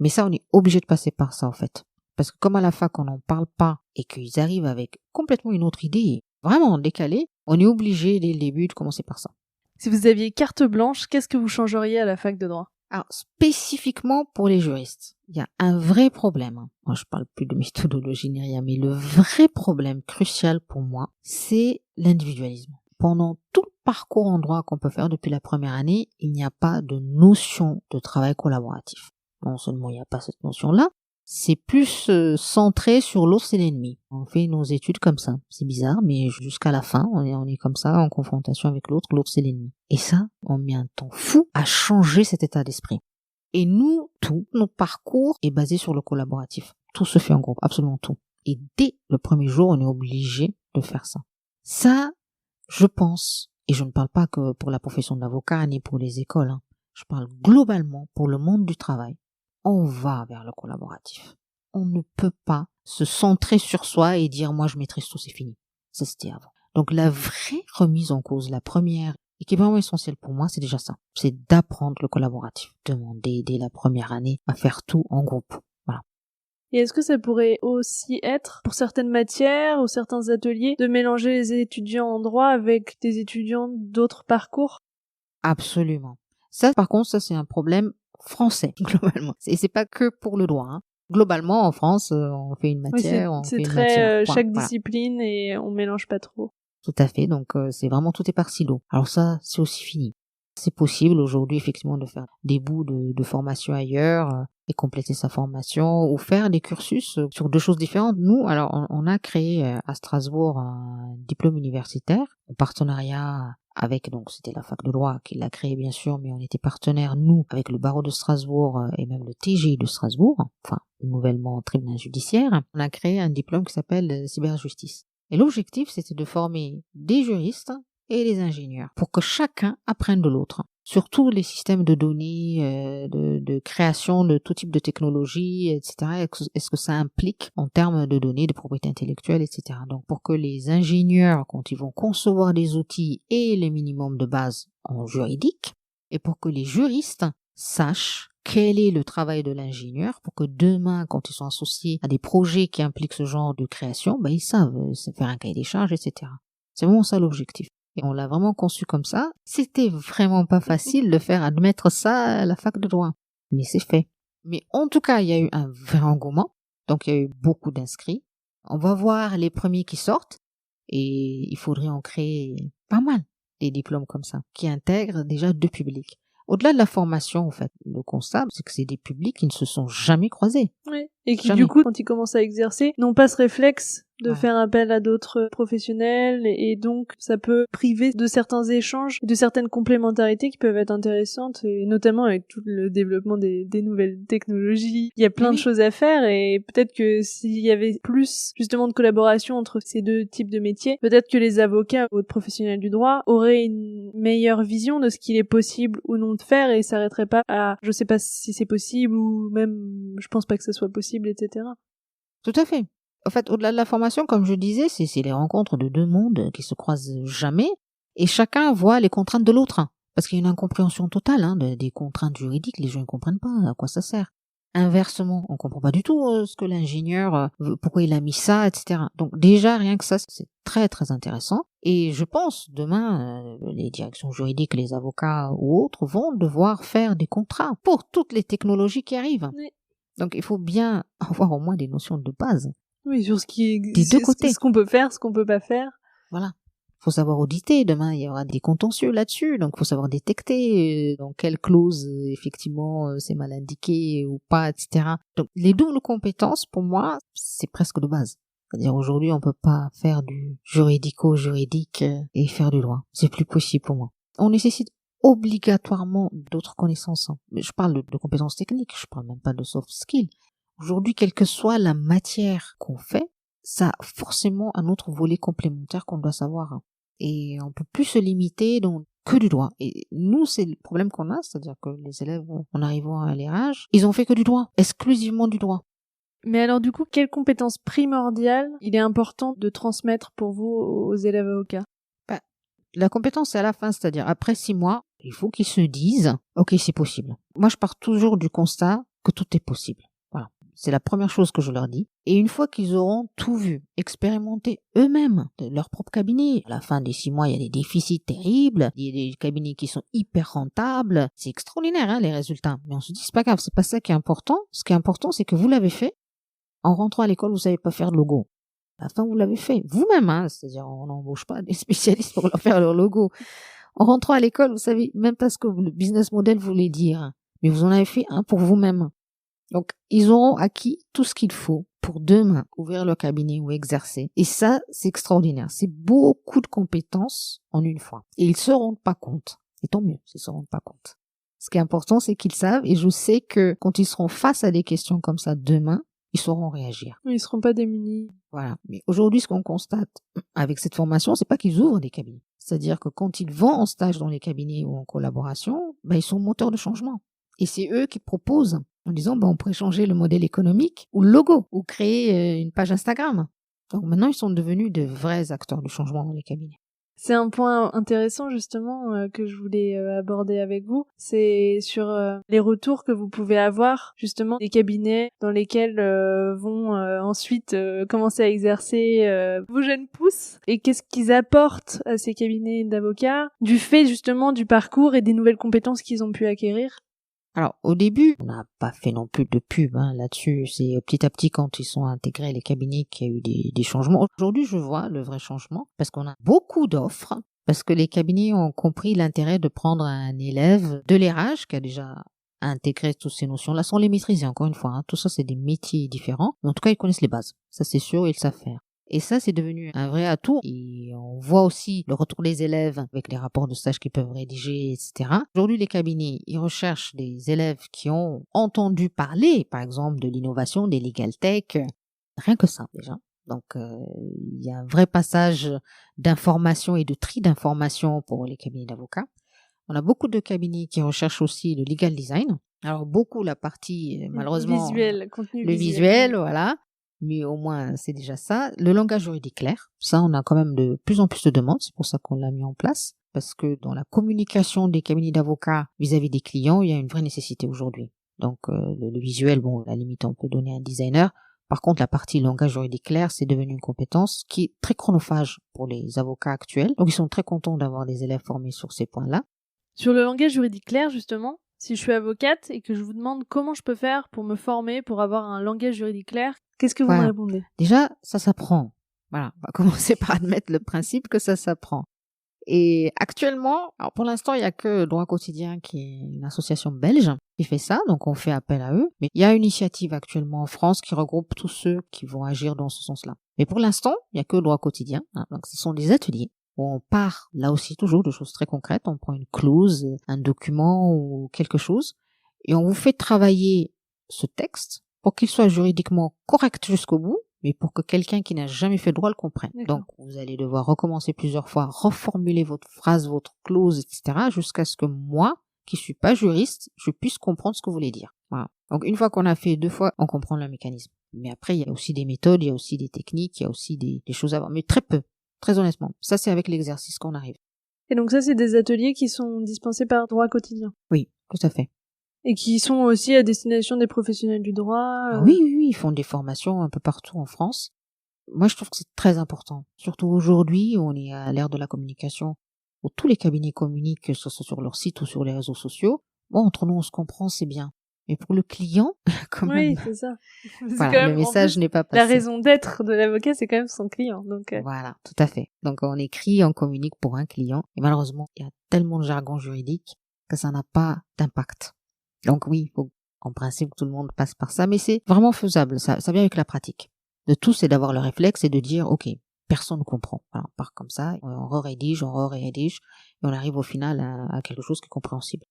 Mais ça, on est obligé de passer par ça, en fait. Parce que comme à la fac, on n'en parle pas et qu'ils arrivent avec complètement une autre idée, vraiment décalée, on est obligé dès le début de commencer par ça.
Si vous aviez carte blanche, qu'est-ce que vous changeriez à la fac de droit?
Alors, spécifiquement pour les juristes, il y a un vrai problème. Moi, je parle plus de méthodologie ni rien, mais le vrai problème crucial pour moi, c'est l'individualisme. Pendant tout le parcours en droit qu'on peut faire depuis la première année, il n'y a pas de notion de travail collaboratif. Non seulement il n'y a pas cette notion-là, c'est plus centré sur l'autre c'est l'ennemi. On fait nos études comme ça. C'est bizarre, mais jusqu'à la fin, on est comme ça, en confrontation avec l'autre c'est l'ennemi. Et ça, on met un temps fou à changer cet état d'esprit. Et nous, tout notre parcours est basé sur le collaboratif. Tout se fait en groupe, absolument tout. Et dès le premier jour, on est obligé de faire ça. Ça, je pense, et je ne parle pas que pour la profession d'avocat ni pour les écoles, hein, je parle globalement pour le monde du travail. On va vers le collaboratif. On ne peut pas se centrer sur soi et dire moi je maîtrise tout, c'est fini. Ça c'était avant. Donc la vraie remise en cause, la première, et qui est vraiment essentielle pour moi, c'est déjà ça. C'est d'apprendre le collaboratif. Demander dès la première année à faire tout en groupe. Voilà.
Et est-ce que ça pourrait aussi être, pour certaines matières ou certains ateliers, de mélanger les étudiants en droit avec des étudiants d'autres parcours?
Absolument. Ça, par contre, ça c'est un problème français, globalement. Et c'est pas que pour le droit, hein. Globalement, en France, on fait une matière, on fait une matière.
C'est très chaque
Voilà.
discipline et on mélange pas trop.
Tout à fait. Donc, c'est vraiment tout est par silo. Alors ça, c'est aussi fini. C'est possible aujourd'hui, effectivement, de faire des bouts de formation ailleurs et compléter sa formation ou faire des cursus sur deux choses différentes. Nous, alors, on a créé à Strasbourg un diplôme universitaire en partenariat avec, donc c'était la fac de droit qui l'a créé bien sûr, mais on était partenaire, nous, avec le barreau de Strasbourg et même le TGI de Strasbourg, enfin, nouvellement tribunal judiciaire. On a créé un diplôme qui s'appelle cyberjustice. Et l'objectif, c'était de former des juristes et des ingénieurs pour que chacun apprenne de l'autre. Surtout les systèmes de données, de création de tout type de technologie, etc. Est-ce que ça implique en termes de données, de propriété intellectuelle, etc. Donc pour que les ingénieurs, quand ils vont concevoir des outils, aient les minimums de base en juridique, et pour que les juristes sachent quel est le travail de l'ingénieur pour que demain, quand ils sont associés à des projets qui impliquent ce genre de création, ils savent faire un cahier des charges, etc. C'est vraiment ça l'objectif. Et on l'a vraiment conçu comme ça. C'était vraiment pas facile de faire admettre ça à la fac de droit. Mais c'est fait. Mais en tout cas, il y a eu un vrai engouement. Donc, il y a eu beaucoup d'inscrits. On va voir les premiers qui sortent. Et il faudrait en créer pas mal, des diplômes comme ça, qui intègrent déjà deux publics. Au-delà de la formation, en fait, le constat, c'est que c'est des publics qui ne se sont jamais croisés.
Oui. Et qui,
Jamais.
du coup, quand ils commencent à exercer, n'ont pas ce réflexe de
Voilà.
faire appel à d'autres professionnels et donc ça peut priver de certains échanges et de certaines complémentarités qui peuvent être intéressantes et notamment avec tout le développement des nouvelles technologies. Il y a plein de choses à faire et peut-être que s'il y avait plus justement de collaboration entre ces deux types de métiers, peut-être que les avocats ou autres professionnels du droit auraient une meilleure vision de ce qu'il est possible ou non de faire et s'arrêteraient pas à je sais pas si c'est possible ou même je pense pas que ça soit possible, etc.
Tout à fait. En fait, au-delà de la formation, comme je disais, c'est les rencontres de deux mondes qui se croisent jamais et chacun voit les contraintes de l'autre. Parce qu'il y a une incompréhension totale des contraintes juridiques, les gens ne comprennent pas à quoi ça sert. Inversement, on comprend pas du tout ce que l'ingénieur, pourquoi il a mis ça, etc. Donc déjà, rien que ça, c'est très très intéressant. Et je pense, demain, les directions juridiques, les avocats ou autres vont devoir faire des contrats pour toutes les technologies qui arrivent.
Oui.
Donc il faut bien avoir au moins des notions de base.
Oui, sur ce qui
des deux côtés.
Ce qu'on peut faire, ce qu'on peut pas faire.
Voilà. Faut savoir auditer. Demain, il y aura des contentieux là-dessus. Donc, faut savoir détecter dans quelle clause, effectivement, c'est mal indiqué ou pas, etc. Donc, les doubles compétences, pour moi, c'est presque de base. C'est-à-dire, aujourd'hui, on peut pas faire du juridico-juridique et faire du droit. C'est plus possible pour moi. On nécessite obligatoirement d'autres connaissances. Mais je parle de compétences techniques. Je parle même pas de soft skills. Aujourd'hui, quelle que soit la matière qu'on fait, ça a forcément un autre volet complémentaire qu'on doit savoir. Et on peut plus se limiter dans que du droit. Et nous, c'est le problème qu'on a, c'est-à-dire que les élèves, en arrivant à l'IRH, ils ont fait que du droit, exclusivement du droit.
Mais alors du coup, quelle compétence primordiale il est important de transmettre pour vous aux élèves avocats?
La compétence, c'est à la fin, c'est-à-dire après 6 mois, il faut qu'ils se disent « Ok, c'est possible ». Moi, je pars toujours du constat que tout est possible. Voilà. C'est la première chose que je leur dis. Et une fois qu'ils auront tout vu, expérimenté eux-mêmes de leur propre cabinet, à la fin des 6 mois, il y a des déficits terribles, il y a des cabinets qui sont hyper rentables. C'est extraordinaire, hein, les résultats. Mais on se dit, c'est pas grave, c'est pas ça qui est important. Ce qui est important, c'est que vous l'avez fait. En rentrant à l'école, vous savez pas faire de logo. À la fin, vous l'avez fait vous-même, hein. C'est-à-dire, on n'embauche pas des spécialistes pour leur faire leur logo. En rentrant à l'école, vous savez même pas ce que le business model voulait dire, mais vous en avez fait un pour vous-même. Donc, ils auront acquis tout ce qu'il faut pour demain ouvrir leur cabinet ou exercer. Et ça, c'est extraordinaire. C'est beaucoup de compétences en une fois. Et ils se rendent pas compte. Et tant mieux s'ils se rendent pas compte. Ce qui est important, c'est qu'ils savent, et je sais que quand ils seront face à des questions comme ça demain, ils sauront réagir.
Ils seront pas démunis.
Voilà. Mais aujourd'hui, ce qu'on constate avec cette formation, c'est pas qu'ils ouvrent des cabinets. C'est-à-dire que quand ils vont en stage dans les cabinets ou en collaboration, ils sont moteurs de changement. Et c'est eux qui proposent en disant, on pourrait changer le modèle économique ou le logo ou créer une page Instagram. Donc maintenant, ils sont devenus de vrais acteurs du changement dans les cabinets.
C'est un point intéressant justement que je voulais aborder avec vous. C'est sur les retours que vous pouvez avoir justement des cabinets dans lesquels vont ensuite commencer à exercer vos jeunes pousses et qu'est-ce qu'ils apportent à ces cabinets d'avocats du fait justement du parcours et des nouvelles compétences qu'ils ont pu acquérir.
Alors, au début, on n'a pas fait non plus de pub là-dessus. C'est petit à petit, quand ils sont intégrés les cabinets, qu'il y a eu des changements. Aujourd'hui, je vois le vrai changement parce qu'on a beaucoup d'offres, parce que les cabinets ont compris l'intérêt de prendre un élève de l'IRH qui a déjà intégré toutes ces notions-là, sans les maîtriser, encore une fois. Tout ça, c'est des métiers différents. Mais en tout cas, ils connaissent les bases. Ça, c'est sûr, ils savent faire. Et ça, c'est devenu un vrai atout. Et on voit aussi le retour des élèves avec les rapports de stage qu'ils peuvent rédiger, etc. Aujourd'hui, les cabinets, ils recherchent des élèves qui ont entendu parler, par exemple, de l'innovation, des legal tech. Rien que ça, déjà. Donc, il y a un vrai passage d'information et de tri d'informations pour les cabinets d'avocats. On a beaucoup de cabinets qui recherchent aussi le legal design. Alors, beaucoup la partie, malheureusement...
Contenu
le visuel, voilà. Mais au moins, c'est déjà ça. Le langage juridique clair, ça, on a quand même de plus en plus de demandes. C'est pour ça qu'on l'a mis en place. Parce que dans la communication des cabinets d'avocats vis-à-vis des clients, il y a une vraie nécessité aujourd'hui. Donc, le visuel, à la limite, on peut donner à un designer. Par contre, la partie langage juridique clair, c'est devenu une compétence qui est très chronophage pour les avocats actuels. Donc, ils sont très contents d'avoir des élèves formés sur ces points-là.
Sur le langage juridique clair, justement, si je suis avocate et que je vous demande comment je peux faire pour me former, pour avoir un langage juridique clair, qu'est-ce que vous me répondez?
Déjà, ça s'apprend. Voilà, on va commencer par admettre le principe que ça s'apprend. Et actuellement, alors pour l'instant, il n'y a que Droit Quotidien, qui est une association belge, qui fait ça, donc on fait appel à eux. Mais il y a une initiative actuellement en France qui regroupe tous ceux qui vont agir dans ce sens-là. Mais pour l'instant, il n'y a que Droit Quotidien. Donc ce sont des ateliers où on part, là aussi, toujours de choses très concrètes. On prend une clause, un document ou quelque chose, et on vous fait travailler ce texte pour qu'il soit juridiquement correct jusqu'au bout, mais pour que quelqu'un qui n'a jamais fait droit le comprenne.
D'accord.
Donc, vous allez devoir recommencer plusieurs fois, reformuler votre phrase, votre clause, etc., jusqu'à ce que moi, qui suis pas juriste, je puisse comprendre ce que vous voulez dire. Voilà. Donc, une fois qu'on a fait 2 fois, on comprend le mécanisme. Mais après, il y a aussi des méthodes, il y a aussi des techniques, il y a aussi des choses à voir, mais très peu. Très honnêtement. Ça, c'est avec l'exercice qu'on arrive.
Et donc ça, c'est des ateliers qui sont dispensés par Droit Quotidien.
Oui, tout à fait.
Et qui sont aussi à destination des professionnels du droit.
Oui, ils font des formations un peu partout en France. Moi, je trouve que c'est très important. Surtout aujourd'hui, on est à l'ère de la communication, où tous les cabinets communiquent, que ce soit sur leur site ou sur les réseaux sociaux. Entre nous, on se comprend, c'est bien. Mais pour le client, quand même...
Oui, c'est ça.
Voilà, le message n'est pas passé.
La raison d'être de l'avocat, c'est quand même son client. Donc,
Voilà, tout à fait. Donc, on écrit, on communique pour un client. Et malheureusement, il y a tellement de jargon juridique que ça n'a pas d'impact. Donc oui, il faut en principe que tout le monde passe par ça, mais c'est vraiment faisable. Ça vient avec la pratique. Le tout, c'est d'avoir le réflexe et de dire, OK, personne ne comprend. Alors, on part comme ça, on rédige, et on arrive au final à quelque chose qui est compréhensible.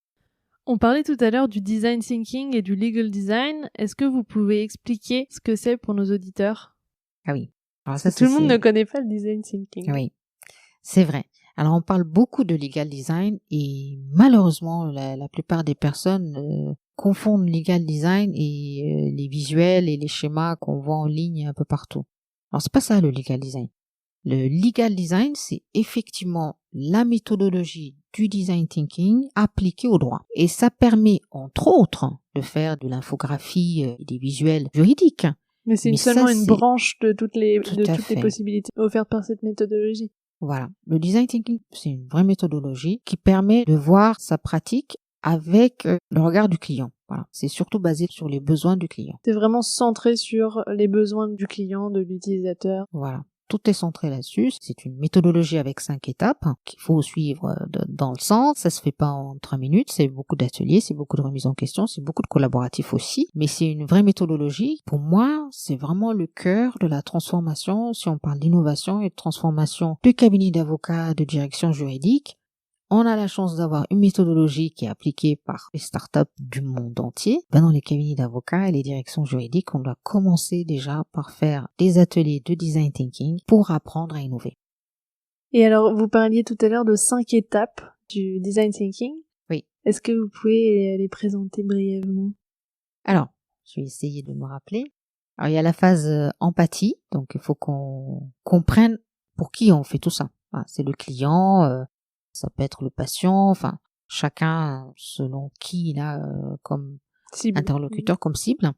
On parlait tout à l'heure du design thinking et du legal design. Est-ce que vous pouvez expliquer ce que c'est pour nos auditeurs?
Ah oui. Alors ça,
tout le monde ne connaît pas le design thinking.
Oui, c'est vrai. Alors on parle beaucoup de legal design et malheureusement la plupart des personnes confondent legal design et les visuels et les schémas qu'on voit en ligne un peu partout. Alors c'est pas ça le legal design. Le legal design, c'est effectivement la méthodologie du design thinking appliquée au droit. Et ça permet, entre autres, de faire de l'infographie et des visuels juridiques.
Mais c'est seulement une branche de toutes les possibilités offertes par cette méthodologie.
Voilà. Le design thinking, c'est une vraie méthodologie qui permet de voir sa pratique avec le regard du client. Voilà. C'est surtout basé sur les besoins du client.
C'est vraiment centré sur les besoins du client, de l'utilisateur.
Voilà. Tout est centré là-dessus. C'est une méthodologie avec 5 étapes qu'il faut suivre dans le sens. Ça se fait pas en 3 minutes. C'est beaucoup d'ateliers, c'est beaucoup de remises en question, c'est beaucoup de collaboratifs aussi. Mais c'est une vraie méthodologie. Pour moi, c'est vraiment le cœur de la transformation. Si on parle d'innovation et de transformation de cabinet d'avocats, de direction juridique, on a la chance d'avoir une méthodologie qui est appliquée par les startups du monde entier. Dans les cabinets d'avocats et les directions juridiques, on doit commencer déjà par faire des ateliers de design thinking pour apprendre à innover.
Et alors, vous parliez tout à l'heure de 5 étapes du design thinking.
Oui.
Est-ce que vous pouvez les présenter brièvement?
Alors, je vais essayer de me rappeler. Alors, il y a la phase empathie, donc il faut qu'on comprenne pour qui on fait tout ça. Voilà, c'est le client, ça peut être le patient, enfin, chacun selon qui il a comme cible. Interlocuteur, comme cible.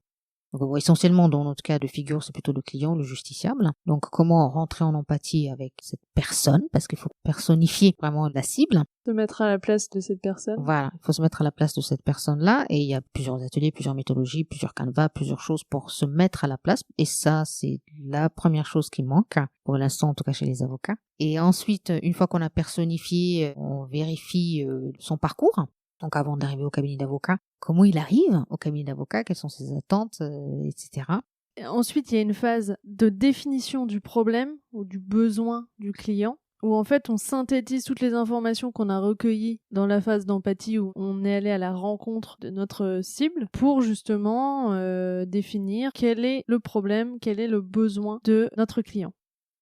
Donc, essentiellement, dans notre cas de figure, c'est plutôt le client, le justiciable. Donc, comment rentrer en empathie avec cette personne, parce qu'il faut personnifier vraiment la cible.
Se mettre à la place de cette personne.
Voilà, il faut se mettre à la place de cette personne-là, et il y a plusieurs ateliers, plusieurs méthodologies, plusieurs canevas, plusieurs choses pour se mettre à la place, et ça, c'est la première chose qui manque, pour l'instant, en tout cas chez les avocats. Et ensuite, une fois qu'on a personnifié, on vérifie son parcours. Donc avant d'arriver au cabinet d'avocat, comment il arrive au cabinet d'avocat, quelles sont ses attentes, etc.
Et ensuite, il y a une phase de définition du problème ou du besoin du client, où en fait on synthétise toutes les informations qu'on a recueillies dans la phase d'empathie où on est allé à la rencontre de notre cible pour justement définir quel est le problème, quel est le besoin de notre client.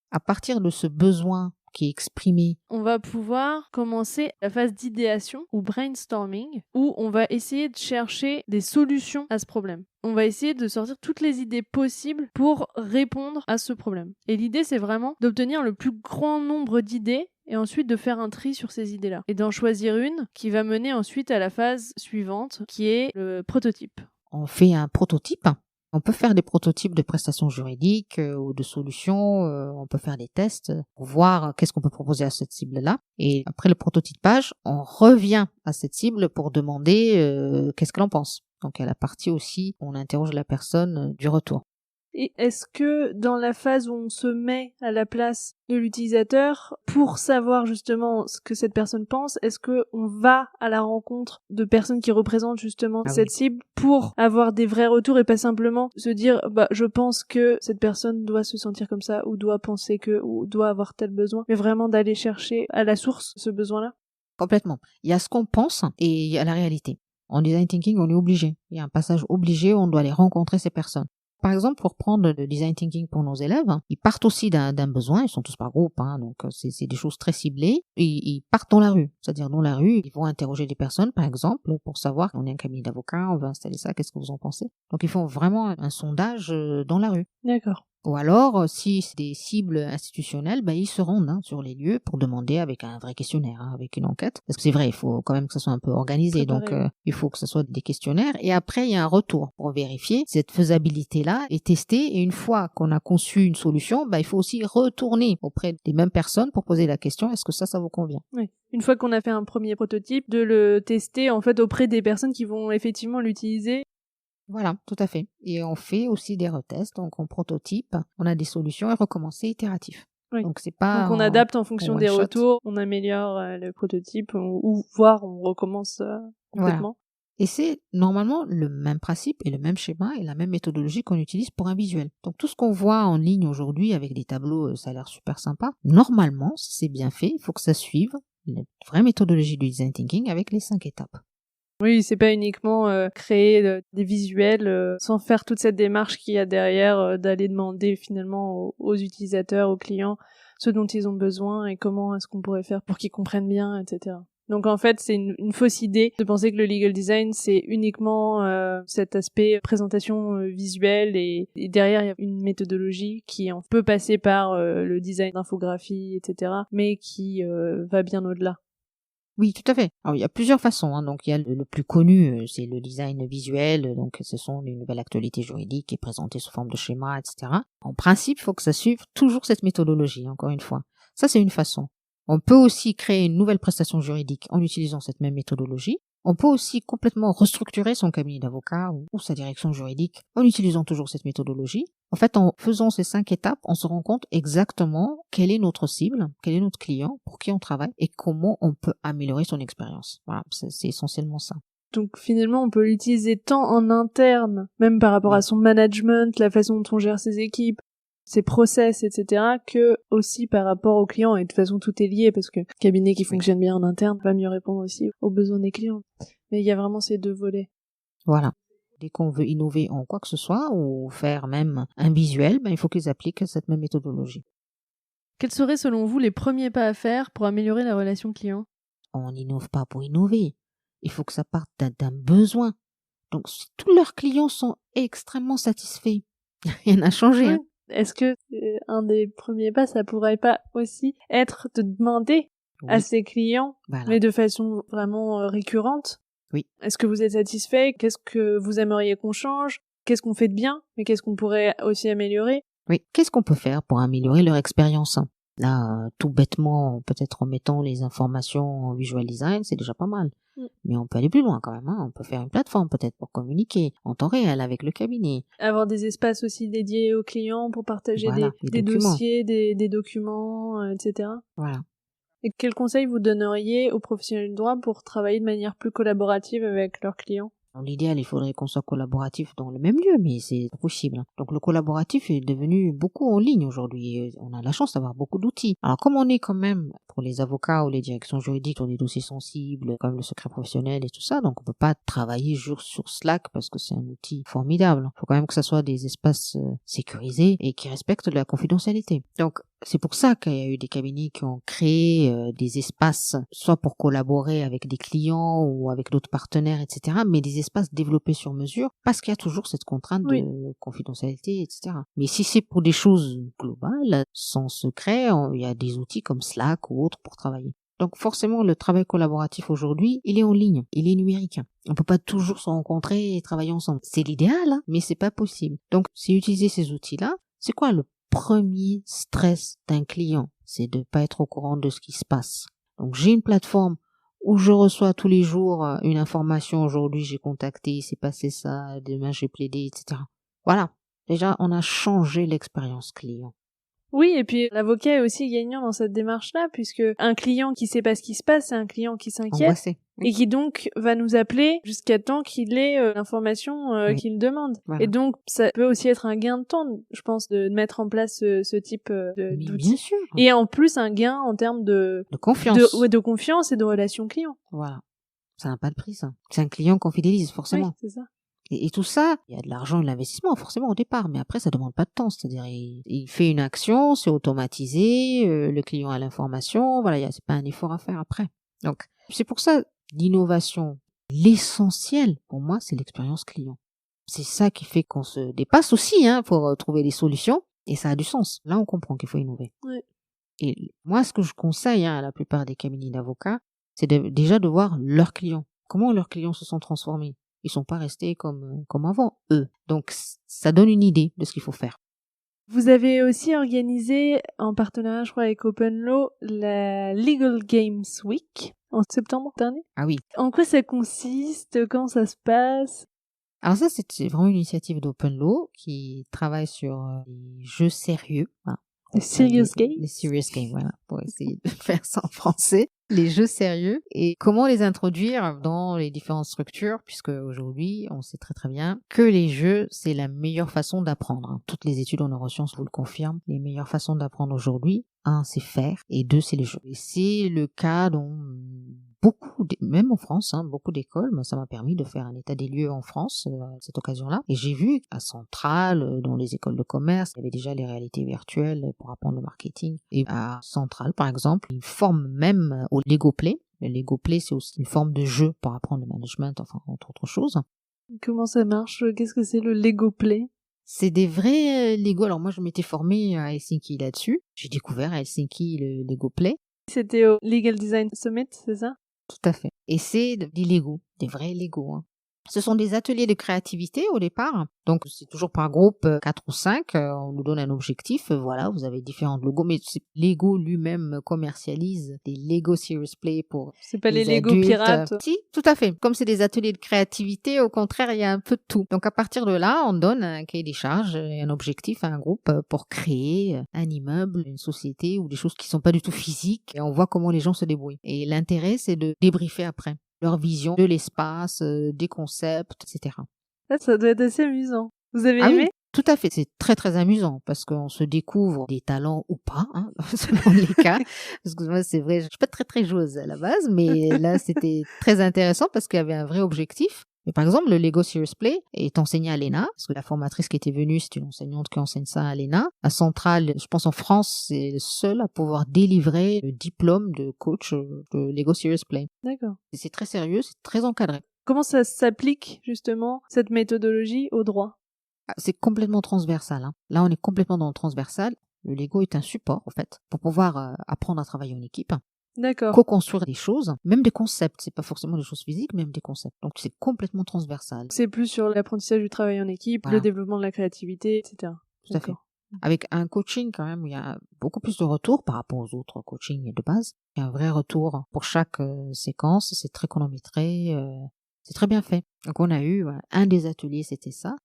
À partir de ce besoin qui est exprimé,
on va pouvoir commencer la phase d'idéation ou brainstorming où on va essayer de chercher des solutions à ce problème. On va essayer de sortir toutes les idées possibles pour répondre à ce problème. Et l'idée, c'est vraiment d'obtenir le plus grand nombre d'idées et ensuite de faire un tri sur ces idées-là. Et d'en choisir une qui va mener ensuite à la phase suivante qui est le prototype.
On fait un prototype. On peut faire des prototypes de prestations juridiques ou de solutions, on peut faire des tests pour voir qu'est-ce qu'on peut proposer à cette cible-là. Et après le prototypage, on revient à cette cible pour demander qu'est-ce qu'elle en pense. Donc il y a la partie aussi où on interroge la personne du retour.
Et est-ce que dans la phase où on se met à la place de l'utilisateur pour savoir justement ce que cette personne pense, est-ce que on va à la rencontre de personnes qui représentent justement cette cible pour avoir des vrais retours et pas simplement se dire je pense que cette personne doit se sentir comme ça ou doit penser que ou doit avoir tel besoin, mais vraiment d'aller chercher à la source ce besoin-là?
Complètement. Il y a ce qu'on pense et il y a la réalité. En design thinking, on est obligé. Il y a un passage obligé où on doit aller rencontrer ces personnes. Par exemple, pour prendre le design thinking pour nos élèves, ils partent aussi d'un besoin, ils sont tous par groupe, donc c'est des choses très ciblées, et ils partent dans la rue. C'est-à-dire dans la rue, ils vont interroger des personnes, par exemple, pour savoir, on est un cabinet d'avocats, on veut installer ça, qu'est-ce que vous en pensez? Donc ils font vraiment un sondage dans la rue.
D'accord.
Ou alors, si c'est des cibles institutionnelles, ils se rendent sur les lieux pour demander avec un vrai questionnaire, avec une enquête. Parce que c'est vrai, il faut quand même que ça soit un peu organisé. Préparé. Donc, il faut que ce soit des questionnaires. Et après, il y a un retour pour vérifier si cette faisabilité-là est testée. Et une fois qu'on a conçu une solution, il faut aussi retourner auprès des mêmes personnes pour poser la question, est-ce que ça vous convient?
Oui. Une fois qu'on a fait un premier prototype, de le tester en fait auprès des personnes qui vont effectivement l'utiliser.
Voilà, tout à fait. Et on fait aussi des retests, donc on prototype, on a des solutions et recommencer itératif.
Oui.
Donc c'est pas.
Donc on adapte en fonction des retours, on améliore le prototype ou voire on recommence complètement.
Voilà. Et c'est normalement le même principe et le même schéma et la même méthodologie qu'on utilise pour un visuel. Donc tout ce qu'on voit en ligne aujourd'hui avec des tableaux, ça a l'air super sympa. Normalement, si c'est bien fait, il faut que ça suive la vraie méthodologie du design thinking avec les 5 étapes.
Oui, c'est pas uniquement créer des visuels sans faire toute cette démarche qu'il y a derrière d'aller demander finalement aux utilisateurs, aux clients, ce dont ils ont besoin et comment est-ce qu'on pourrait faire pour qu'ils comprennent bien, etc. Donc en fait, c'est une fausse idée de penser que le legal design, c'est uniquement cet aspect présentation visuelle et derrière, il y a une méthodologie qui peut passer par le design d'infographie, etc., mais qui va bien au-delà.
Oui, tout à fait. Alors, il y a plusieurs façons, hein. Donc, il y a le plus connu, c'est le design visuel. Donc, ce sont les nouvelles actualités juridiques qui est présentée sous forme de schéma, etc. En principe, il faut que ça suive toujours cette méthodologie, encore une fois. Ça, c'est une façon. On peut aussi créer une nouvelle prestation juridique en utilisant cette même méthodologie. On peut aussi complètement restructurer son cabinet d'avocat ou sa direction juridique en utilisant toujours cette méthodologie. En fait, en faisant ces 5 étapes, on se rend compte exactement quelle est notre cible, quel est notre client, pour qui on travaille et comment on peut améliorer son expérience. Voilà, c'est essentiellement ça.
Donc finalement, on peut l'utiliser tant en interne, même par rapport à son management, la façon dont on gère ses équipes, ses process, etc., que aussi par rapport aux clients. Et de toute façon, tout est lié parce que le cabinet qui fonctionne bien en interne va mieux répondre aussi aux besoins des clients. Mais il y a vraiment ces deux volets.
Voilà. Dès qu'on veut innover en quoi que ce soit ou faire même un visuel, il faut qu'ils appliquent cette même méthodologie.
Quels seraient selon vous les premiers pas à faire pour améliorer la relation client ?
On n'innove pas pour innover. Il faut que ça parte d'un besoin. Donc, si tous leurs clients sont extrêmement satisfaits, rien n'a changé.
Oui.
Hein.
Est-ce que un des premiers pas, ça pourrait pas aussi être de demander à ses clients, mais de façon vraiment récurrente?
Oui.
Est-ce que vous êtes satisfait? Qu'est-ce que vous aimeriez qu'on change? Qu'est-ce qu'on fait de bien? Mais qu'est-ce qu'on pourrait aussi améliorer?
Oui. Qu'est-ce qu'on peut faire pour améliorer leur expérience? Là, tout bêtement, peut-être en mettant les informations en visual design, c'est déjà pas mal. Mais on peut aller plus loin quand même. Hein. On peut faire une plateforme peut-être pour communiquer en temps réel avec le cabinet.
Avoir des espaces aussi dédiés aux clients pour partager des dossiers, des documents, etc.
Voilà.
Et quels conseils vous donneriez aux professionnels du droit pour travailler de manière plus collaborative avec leurs clients?
Dans l'idéal, il faudrait qu'on soit collaboratif dans le même lieu, mais c'est possible. Donc le collaboratif est devenu beaucoup en ligne aujourd'hui. On a la chance d'avoir beaucoup d'outils. Alors comme on est quand même, pour les avocats ou les directions juridiques, sur des dossiers sensibles, comme le secret professionnel et tout ça, donc on peut pas travailler sur Slack parce que c'est un outil formidable. Il faut quand même que ça soit des espaces sécurisés et qui respectent la confidentialité. Donc c'est pour ça qu'il y a eu des cabinets qui ont créé des espaces, soit pour collaborer avec des clients ou avec d'autres partenaires, etc., mais des espaces développés sur mesure, parce qu'il y a toujours cette contrainte de confidentialité, etc. Mais si c'est pour des choses globales, sans secret, il y a des outils comme Slack ou autres pour travailler. Donc forcément, le travail collaboratif aujourd'hui, il est en ligne, il est numérique. On peut pas toujours se rencontrer et travailler ensemble. C'est l'idéal, hein, mais c'est pas possible. Donc, c'est utiliser ces outils-là. C'est quoi le premier stress d'un client? C'est de pas être au courant de ce qui se passe. Donc, j'ai une plateforme où je reçois tous les jours une information. Aujourd'hui, j'ai contacté, il s'est passé ça, demain, j'ai plaidé, etc. Voilà. Déjà, on a changé l'expérience client.
Oui, et puis l'avocat est aussi gagnant dans cette démarche-là, puisque un client qui sait pas ce qui se passe, c'est un client qui s'inquiète
Angoissé.
et qui donc va nous appeler jusqu'à temps qu'il ait l'information qu'il demande.
Voilà.
Et donc ça peut aussi être un gain de temps, je pense, de mettre en place ce type d'outils.
Bien sûr.
Et en plus un gain en termes de
confiance,
de confiance et de relation client.
Voilà, ça n'a pas de prix, ça. C'est un client qu'on fidélise forcément.
Oui, c'est ça.
Et tout ça, il y a de l'argent et de l'investissement forcément au départ, mais après ça demande pas de temps, c'est-à-dire il fait une action, c'est automatisé, le client a l'information, voilà, c'est pas un effort à faire après. Donc c'est pour ça l'innovation, l'essentiel pour moi, c'est l'expérience client. C'est ça qui fait qu'on se dépasse aussi, hein, pour trouver des solutions, et ça a du sens. Là, on comprend qu'il faut innover.
Ouais.
Et moi, ce que je conseille à la plupart des cabinets d'avocats, c'est déjà de voir leurs clients. Comment leurs clients se sont transformés. Ils sont pas restés comme avant, eux. Donc, ça donne une idée de ce qu'il faut faire.
Vous avez aussi organisé, en partenariat, je crois, avec Open Law, la Legal Games Week en septembre dernier.
Ah oui.
En quoi ça consiste? Comment ça se passe?
Alors ça, c'est vraiment une initiative d'Open Law qui travaille sur les jeux sérieux. Hein.
Les serious games?
Les serious games, voilà, pour essayer de faire ça en français. Les jeux sérieux et comment les introduire dans les différentes structures, puisque aujourd'hui, on sait très très bien que les jeux, c'est la meilleure façon d'apprendre. Toutes les études en neurosciences vous le confirment. Les meilleures façons d'apprendre aujourd'hui, 1, c'est faire, et 2, c'est les jeux. Et c'est le cas dans même en France, beaucoup d'écoles. Moi, ça m'a permis de faire un état des lieux en France à cette occasion-là. Et j'ai vu à Centrale, dans les écoles de commerce, il y avait déjà les réalités virtuelles pour apprendre le marketing. Et à Centrale, par exemple, ils forment même au Lego Play. Le Lego Play, c'est aussi une forme de jeu pour apprendre le management, enfin, entre autres choses.
Comment ça marche? Qu'est-ce que c'est le Lego Play?
C'est des vrais Lego. Alors moi, je m'étais formée à Helsinki là-dessus. J'ai découvert à Helsinki le Lego Play.
C'était au Legal Design Summit, c'est ça?
Tout à fait. Et c'est des Lego, des vrais Lego. Ce sont des ateliers de créativité au départ. Donc, c'est toujours par groupe 4 ou 5. On nous donne un objectif. Voilà, vous avez différents logos. Mais Lego lui-même commercialise des Lego Serious Play pour
C'est pas les Lego
adultes.
pirates?
Si, tout à fait. Comme c'est des ateliers de créativité, au contraire, il y a un peu de tout. Donc, à partir de là, on donne un cahier des charges et un objectif à un groupe pour créer un immeuble, une société ou des choses qui sont pas du tout physiques. Et on voit comment les gens se débrouillent. Et l'intérêt, c'est de débriefer après leur vision de l'espace, des concepts, etc.
Ça doit être assez amusant. Vous avez
Ah
aimé?
oui, tout à fait. C'est très très amusant parce qu'on se découvre des talents ou pas, selon les cas. Parce que moi, c'est vrai, je suis pas très très joueuse à la base, mais là, c'était très intéressant parce qu'il y avait un vrai objectif. Mais par exemple, le Lego Serious Play est enseigné à l'ENA, parce que la formatrice qui était venue, c'est une enseignante qui enseigne ça à l'ENA. À Centrale, je pense en France, c'est le seul à pouvoir délivrer le diplôme de coach de Lego Serious Play.
D'accord.
C'est très sérieux, c'est très encadré.
Comment ça s'applique, justement, cette méthodologie au droit?
C'est complètement transversal. Là, on est complètement dans le transversal. Le Lego est un support, en fait, pour pouvoir apprendre à travailler en équipe.
D'accord.
Co-construire des choses, même des concepts. C'est pas forcément des choses physiques, même des concepts. Donc, c'est complètement transversal.
C'est plus sur l'apprentissage du travail en équipe,
Voilà.
le développement de la créativité, etc.
Tout à fait. Avec un coaching, quand même, il y a beaucoup plus de retours par rapport aux autres coachings de base. Il y a un vrai retour pour chaque séquence. C'est très chronométré. C'est très bien fait. Donc, on a eu un des ateliers, c'était ça.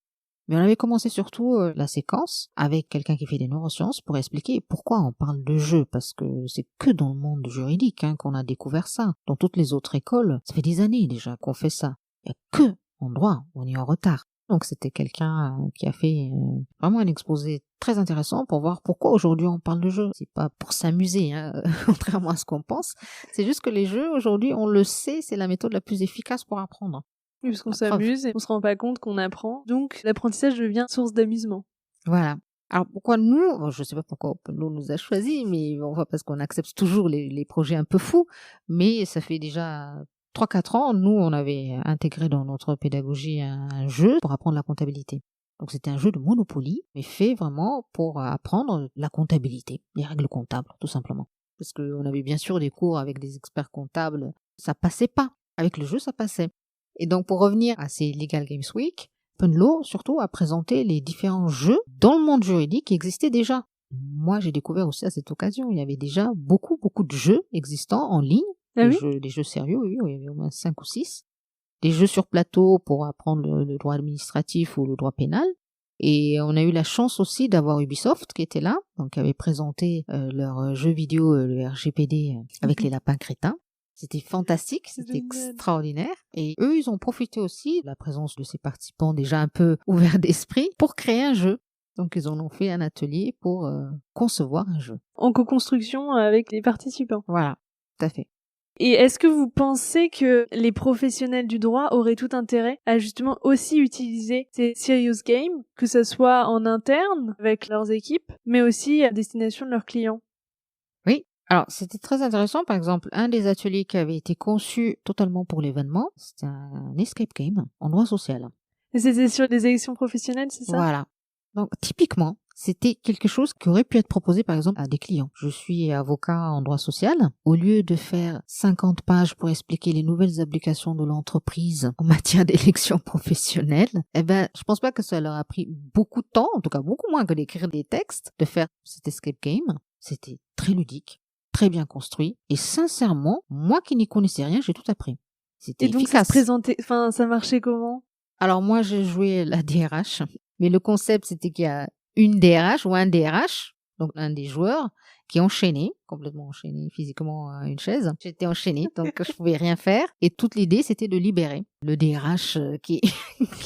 Mais on avait commencé surtout la séquence avec quelqu'un qui fait des neurosciences pour expliquer pourquoi on parle de jeu, parce que c'est que dans le monde juridique qu'on a découvert ça. Dans toutes les autres écoles, ça fait des années déjà qu'on fait ça. Il n'y a que en droit, on est en retard. Donc c'était quelqu'un qui a fait vraiment un exposé très intéressant pour voir pourquoi aujourd'hui on parle de jeu. C'est pas pour s'amuser, contrairement à ce qu'on pense. C'est juste que les jeux aujourd'hui, on le sait, c'est la méthode la plus efficace pour apprendre.
Oui, parce qu'on s'amuse et on se rend pas compte qu'on apprend. Donc l'apprentissage devient source d'amusement.
Voilà. Alors pourquoi nous, je sais pas pourquoi OpenLaw nous a choisis, mais on voit parce qu'on accepte toujours les projets un peu fous, mais ça fait déjà 3-4 ans, nous on avait intégré dans notre pédagogie un jeu pour apprendre la comptabilité. Donc c'était un jeu de Monopoly, mais fait vraiment pour apprendre la comptabilité, les règles comptables, tout simplement. Parce qu'on avait bien sûr des cours avec des experts comptables, ça passait pas. Avec le jeu, ça passait. Et donc pour revenir à ces Legal Games Week, OpenLaw surtout a présenté les différents jeux dans le monde juridique qui existaient déjà. Moi j'ai découvert aussi à cette occasion, il y avait déjà beaucoup de jeux existants en ligne, des jeux sérieux, oui, il y avait au moins 5 ou 6. Des jeux sur plateau pour apprendre le droit administratif ou le droit pénal. Et on a eu la chance aussi d'avoir Ubisoft qui était là, donc qui avait présenté leur jeu vidéo, le RGPD, avec les lapins crétins. C'était fantastique, c'était extraordinaire. Et eux, ils ont profité aussi de la présence de ces participants déjà un peu ouverts d'esprit pour créer un jeu. Donc, ils en ont fait un atelier pour concevoir un jeu.
En co-construction avec les participants.
Voilà, tout à fait.
Et est-ce que vous pensez que les professionnels du droit auraient tout intérêt à justement aussi utiliser ces serious games, que ce soit en interne avec leurs équipes, mais aussi à destination de leurs clients?
Oui. Alors, c'était très intéressant. Par exemple, un des ateliers qui avait été conçu totalement pour l'événement, c'était un escape game en droit social.
Et c'était sur les élections professionnelles, c'est ça?
Voilà. Donc, typiquement, c'était quelque chose qui aurait pu être proposé, par exemple, à des clients. Je suis avocat en droit social. Au lieu de faire 50 pages pour expliquer les nouvelles applications de l'entreprise en matière d'élection professionnelle, je pense pas que ça leur a pris beaucoup de temps, en tout cas beaucoup moins que d'écrire des textes, de faire cet escape game. C'était très ludique, très bien construit. Et sincèrement, moi qui n'y connaissais rien, j'ai tout appris. C'était efficace.
Et donc, ça se présentait, ça marchait comment?
Alors moi, j'ai joué la DRH. Mais le concept, c'était qu'il y a une DRH ou un DRH, donc un des joueurs, qui est enchaîné, complètement enchaîné physiquement à une chaise. J'étais enchaînée, donc je pouvais rien faire. Et toute l'idée, c'était de libérer le DRH qui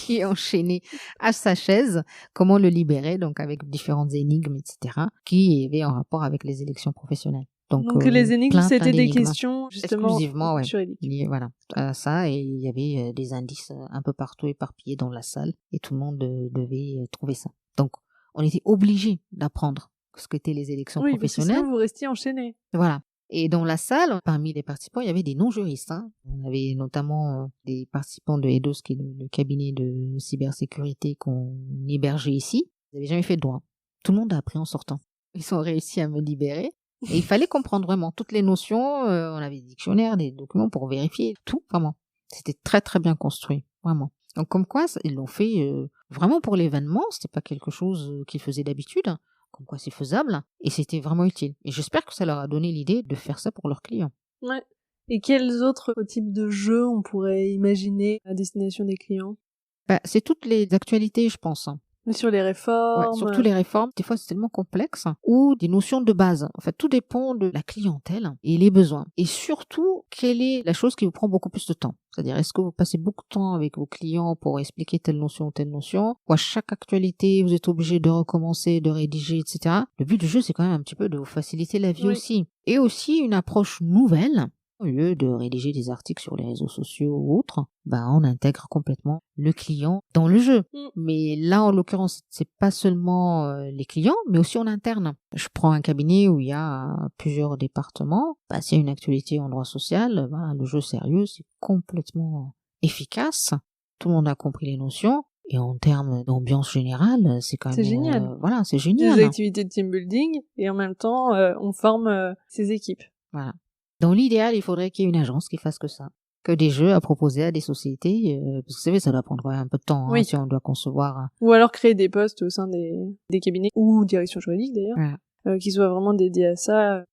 est enchaîné à sa chaise. Comment le libérer, donc avec différentes énigmes, etc., qui avaient en rapport avec les élections professionnelles.
Donc les énigmes, c'était des
d'énigmes.
questions justement
Exclusivement, ouais.
juridiques.
Voilà, ça, et il y avait des indices un peu partout éparpillés dans la salle, et tout le monde devait trouver ça. Donc, on était obligé d'apprendre ce qu'étaient les élections
Oui, parce que
professionnelles.
sinon vous restiez enchaînés.
Voilà. Et dans la salle, parmi les participants, il y avait des non-juristes. On avait notamment des participants de EDOS, qui est le cabinet de cybersécurité qu'on hébergeait ici. Ils n'avaient jamais fait de droit. Tout le monde a appris en sortant. Ils ont réussi à me libérer. Et il fallait comprendre vraiment toutes les notions. On avait des dictionnaires, des documents pour vérifier tout, vraiment. C'était très très bien construit, vraiment. Donc comme quoi, ils l'ont fait vraiment pour l'événement. C'était pas quelque chose qu'ils faisaient d'habitude. Comme quoi c'est faisable, et c'était vraiment utile. Et j'espère que ça leur a donné l'idée de faire ça pour leurs clients.
Ouais. Et quels autres types de jeux on pourrait imaginer à destination des clients?
C'est toutes les actualités, je pense.
Mais sur les réformes.
Ouais, surtout les réformes, des fois c'est tellement complexe, ou des notions de base. En fait, tout dépend de la clientèle et les besoins. Et surtout, quelle est la chose qui vous prend beaucoup plus de temps? C'est-à-dire, est-ce que vous passez beaucoup de temps avec vos clients pour expliquer telle notion ou telle notion? Ou à chaque actualité, vous êtes obligé de recommencer, de rédiger, etc. Le but du jeu, c'est quand même un petit peu de vous faciliter la vie aussi. Et aussi une approche nouvelle. Au lieu de rédiger des articles sur les réseaux sociaux ou autres, on intègre complètement le client dans le jeu. Mais là, en l'occurrence, c'est pas seulement les clients, mais aussi en interne. Je prends un cabinet où il y a plusieurs départements. S'il y a une actualité en droit social, le jeu sérieux, c'est complètement efficace. Tout le monde a compris les notions. Et en termes d'ambiance générale, c'est quand même...
C'est génial.
Voilà, c'est génial.
Des activités de team building, et en même temps, on forme ses équipes.
Voilà. Dans l'idéal, il faudrait qu'il y ait une agence qui fasse que ça. Que des jeux à proposer à des sociétés, parce que vous savez, ça doit prendre un peu de temps, si on doit concevoir.
Ou alors créer des postes au sein des cabinets, ou direction juridique d'ailleurs, qui soient vraiment dédiés à ça.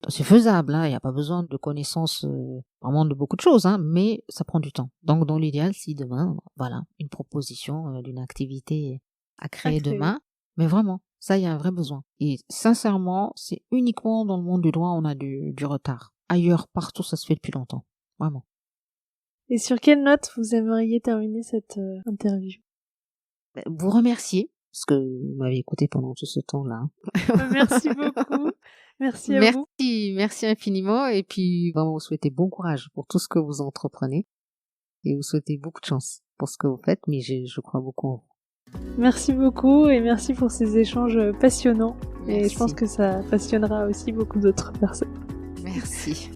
C'est faisable, il n'y a pas besoin de connaissances vraiment de beaucoup de choses, mais ça prend du temps. Donc dans l'idéal, si demain, une proposition d'une activité à créer demain, mais vraiment, ça, il y a un vrai besoin. Et sincèrement, c'est uniquement dans le monde du droit on a du retard. Ailleurs, partout, ça se fait depuis longtemps. Vraiment.
Et sur quelle note vous aimeriez terminer cette interview?
Vous remercier, parce que vous m'avez écouté pendant tout ce temps-là.
Merci beaucoup. Merci à vous.
Merci infiniment. Et puis, vraiment, vous souhaitez bon courage pour tout ce que vous entreprenez. Et vous souhaitez beaucoup de chance pour ce que vous faites, mais je crois beaucoup en vous.
Merci beaucoup, et merci pour ces échanges passionnants.
Merci.
Et je pense que ça passionnera aussi beaucoup d'autres personnes.
Merci.